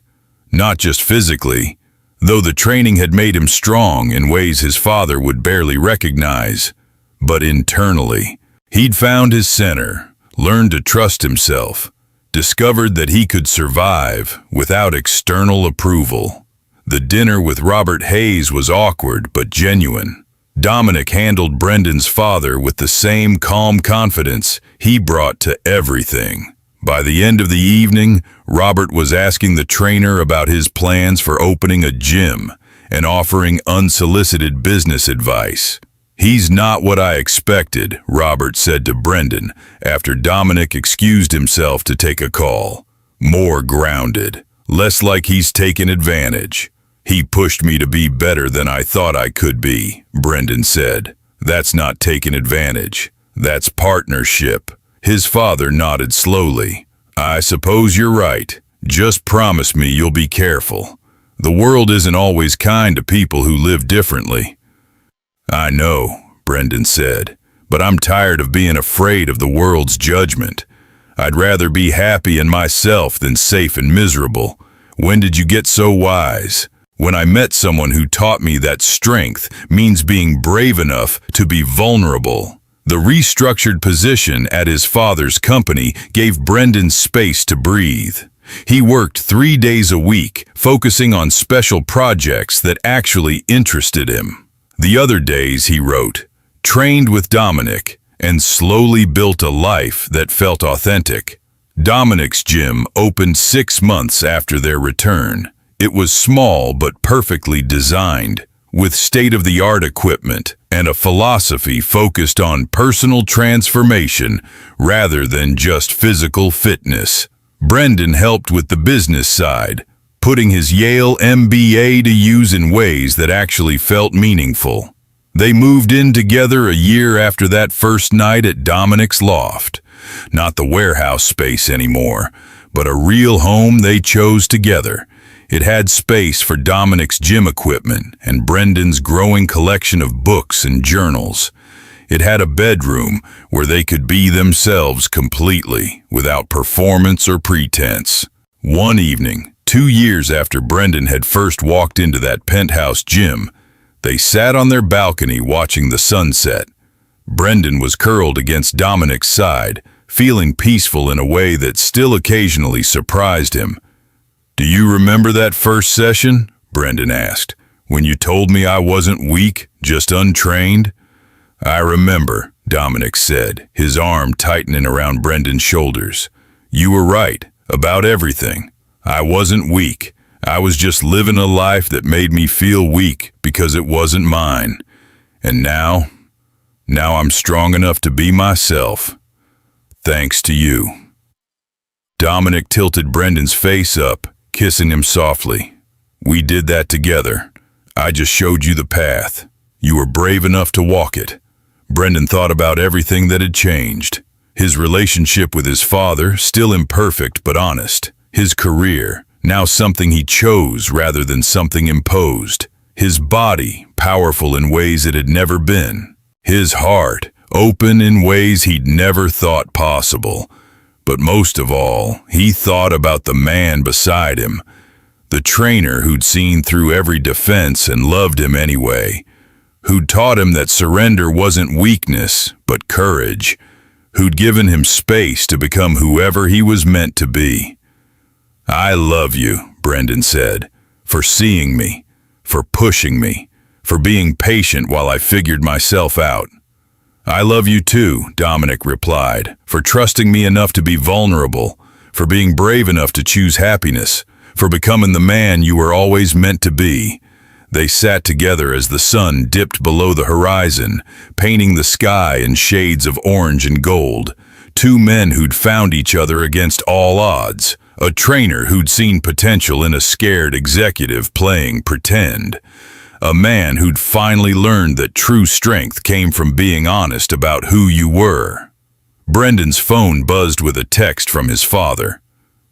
Speaker 2: Not just physically, though the training had made him strong in ways his father would barely recognize, but internally. He'd found his center, learned to trust himself, discovered that he could survive without external approval. The dinner with Robert Hayes was awkward but genuine. Dominic handled Brendan's father with the same calm confidence he brought to everything. By the end of the evening, Robert was asking the trainer about his plans for opening a gym and offering unsolicited business advice. "He's not what I expected," Robert said to Brendan after Dominic excused himself to take a call. "More grounded, less like he's taken advantage. He pushed me to be better than I thought I could be," Brendan said. "That's not taking advantage. That's partnership." His father nodded slowly. "I suppose you're right. Just promise me you'll be careful. The world isn't always kind to people who live differently." "I know," Brendan said, "but I'm tired of being afraid of the world's judgment. I'd rather be happy in myself than safe and miserable. When did you get so wise?" "When I met someone who taught me that strength means being brave enough to be vulnerable." The restructured position at his father's company gave Brendan space to breathe. He worked 3 days a week, focusing on special projects that actually interested him. The other days, he wrote, trained with Dominic, and slowly built a life that felt authentic. Dominic's gym opened 6 months after their return. It was small but perfectly designed, with state-of-the-art equipment and a philosophy focused on personal transformation rather than just physical fitness. Brendan helped with the business side, putting his Yale MBA to use in ways that actually felt meaningful. They moved in together a year after that first night at Dominic's loft. Not the warehouse space anymore, but a real home they chose together. It had space for Dominic's gym equipment and Brendan's growing collection of books and journals. It had a bedroom where they could be themselves completely, without performance or pretense. One evening, 2 years after Brendan had first walked into that penthouse gym, they sat on their balcony watching the sunset. Brendan was curled against Dominic's side, feeling peaceful in a way that still occasionally surprised him. "Do you remember that first session?" Brendan asked. "When you told me I wasn't weak, just untrained?" "I remember," Dominic said, his arm tightening around Brendan's shoulders. "You were right, about everything. I wasn't weak. I was just living a life that made me feel weak because it wasn't mine. And now I'm strong enough to be myself. Thanks to you." Dominic tilted Brendan's face up, kissing him softly. "We did that together. I just showed you the path. You were brave enough to walk it." Brendan thought about everything that had changed. His relationship with his father, still imperfect but honest. His career, now something he chose rather than something imposed. His body, powerful in ways it had never been. His heart, open in ways he'd never thought possible. But most of all, he thought about the man beside him, the trainer who'd seen through every defense and loved him anyway, who'd taught him that surrender wasn't weakness, but courage, who'd given him space to become whoever he was meant to be. "I love you," Brendan said, "for seeing me, for pushing me, for being patient while I figured myself out." "I love you too," Dominic replied, "for trusting me enough to be vulnerable, for being brave enough to choose happiness, for becoming the man you were always meant to be." They sat together as the sun dipped below the horizon, painting the sky in shades of orange and gold. Two men who'd found each other against all odds. A trainer who'd seen potential in a scared executive playing pretend. A man who'd finally learned that true strength came from being honest about who you were. Brendan's phone buzzed with a text from his father.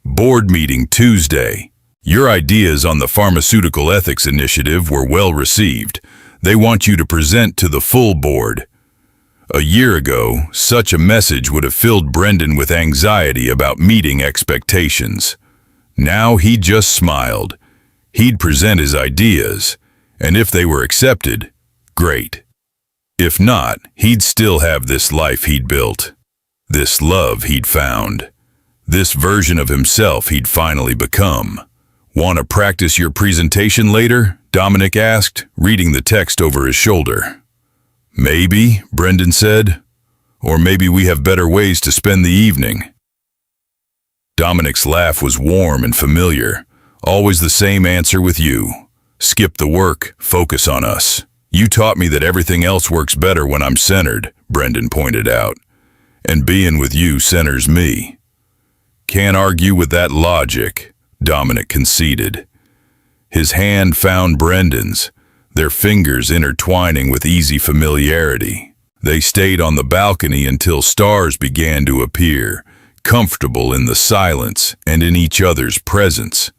Speaker 2: "Board meeting Tuesday. Your ideas on the Pharmaceutical Ethics Initiative were well received. They want you to present to the full board." A year ago, such a message would have filled Brendan with anxiety about meeting expectations. Now he just smiled. He'd present his ideas, and if they were accepted, great. If not, he'd still have this life he'd built, this love he'd found, this version of himself he'd finally become. "Want to practice your presentation later?" Dominic asked, reading the text over his shoulder. "Maybe," Brendan said. "Or maybe we have better ways to spend the evening." Dominic's laugh was warm and familiar. "Always the same answer with you. Skip the work, focus on us. You taught me that everything else works better when I'm centered," Brendan pointed out. "And being with you centers me." "Can't argue with that logic," Dominic conceded. His hand found Brendan's, their fingers intertwining with easy familiarity. They stayed on the balcony until stars began to appear, comfortable in the silence and in each other's presence.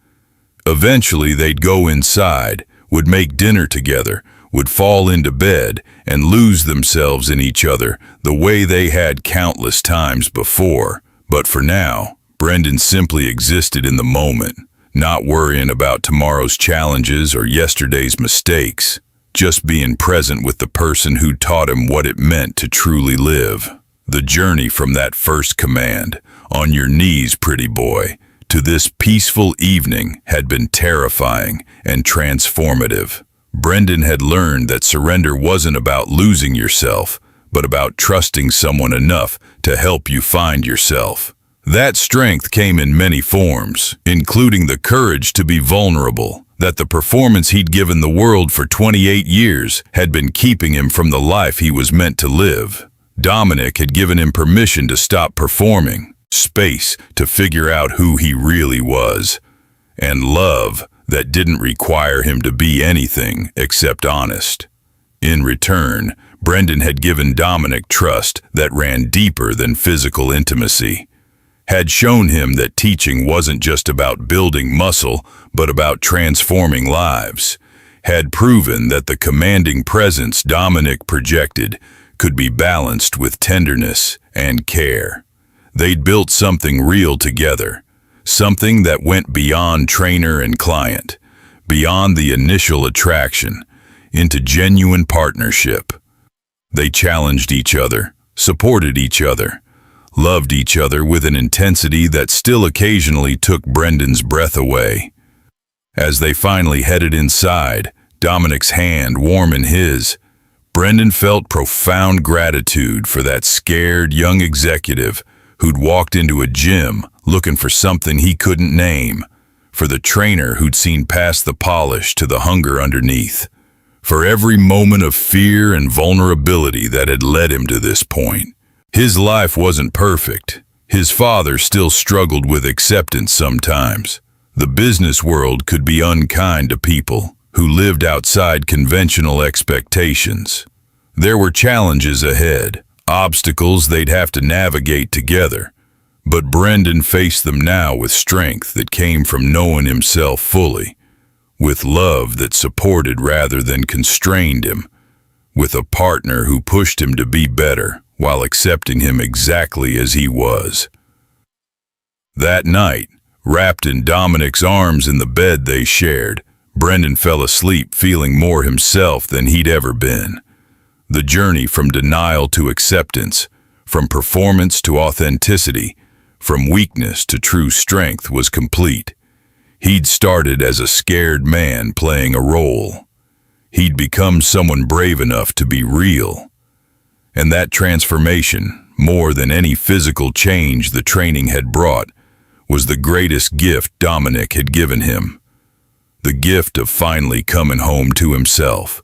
Speaker 2: Eventually they'd go inside, would make dinner together, would fall into bed and lose themselves in each other the way they had countless times before. But for now, Brendan simply existed in the moment, not worrying about tomorrow's challenges or yesterday's mistakes, just being present with the person who taught him what it meant to truly live. The journey from that first command, "On your knees, pretty boy," to this peaceful evening had been terrifying and transformative. Brendan had learned that surrender wasn't about losing yourself, but about trusting someone enough to help you find yourself. That strength came in many forms, including the courage to be vulnerable, that the performance he'd given the world for 28 years had been keeping him from the life he was meant to live. Dominic had given him permission to stop performing, space to figure out who he really was, and love that didn't require him to be anything except honest. In return, Brendan had given Dominic trust that ran deeper than physical intimacy, had shown him that teaching wasn't just about building muscle, but about transforming lives, had proven that the commanding presence Dominic projected could be balanced with tenderness and care. They'd built something real together, something that went beyond trainer and client, beyond the initial attraction, into genuine partnership. They challenged each other, supported each other, loved each other with an intensity that still occasionally took Brendan's breath away. As they finally headed inside, Dominic's hand warm in his, Brendan felt profound gratitude for that scared young executive who'd walked into a gym looking for something he couldn't name, for the trainer who'd seen past the polish to the hunger underneath, for every moment of fear and vulnerability that had led him to this point. His life wasn't perfect. His father still struggled with acceptance sometimes. The business world could be unkind to people who lived outside conventional expectations. There were challenges ahead, obstacles they'd have to navigate together. But Brendan faced them now with strength that came from knowing himself fully, with love that supported rather than constrained him, with a partner who pushed him to be better while accepting him exactly as he was. That night, wrapped in Dominic's arms in the bed they shared, Brendan fell asleep feeling more himself than he'd ever been. The journey from denial to acceptance, from performance to authenticity, from weakness to true strength was complete. He'd started as a scared man playing a role. He'd become someone brave enough to be real. And that transformation, more than any physical change the training had brought, was the greatest gift Dominic had given him. The gift of finally coming home to himself,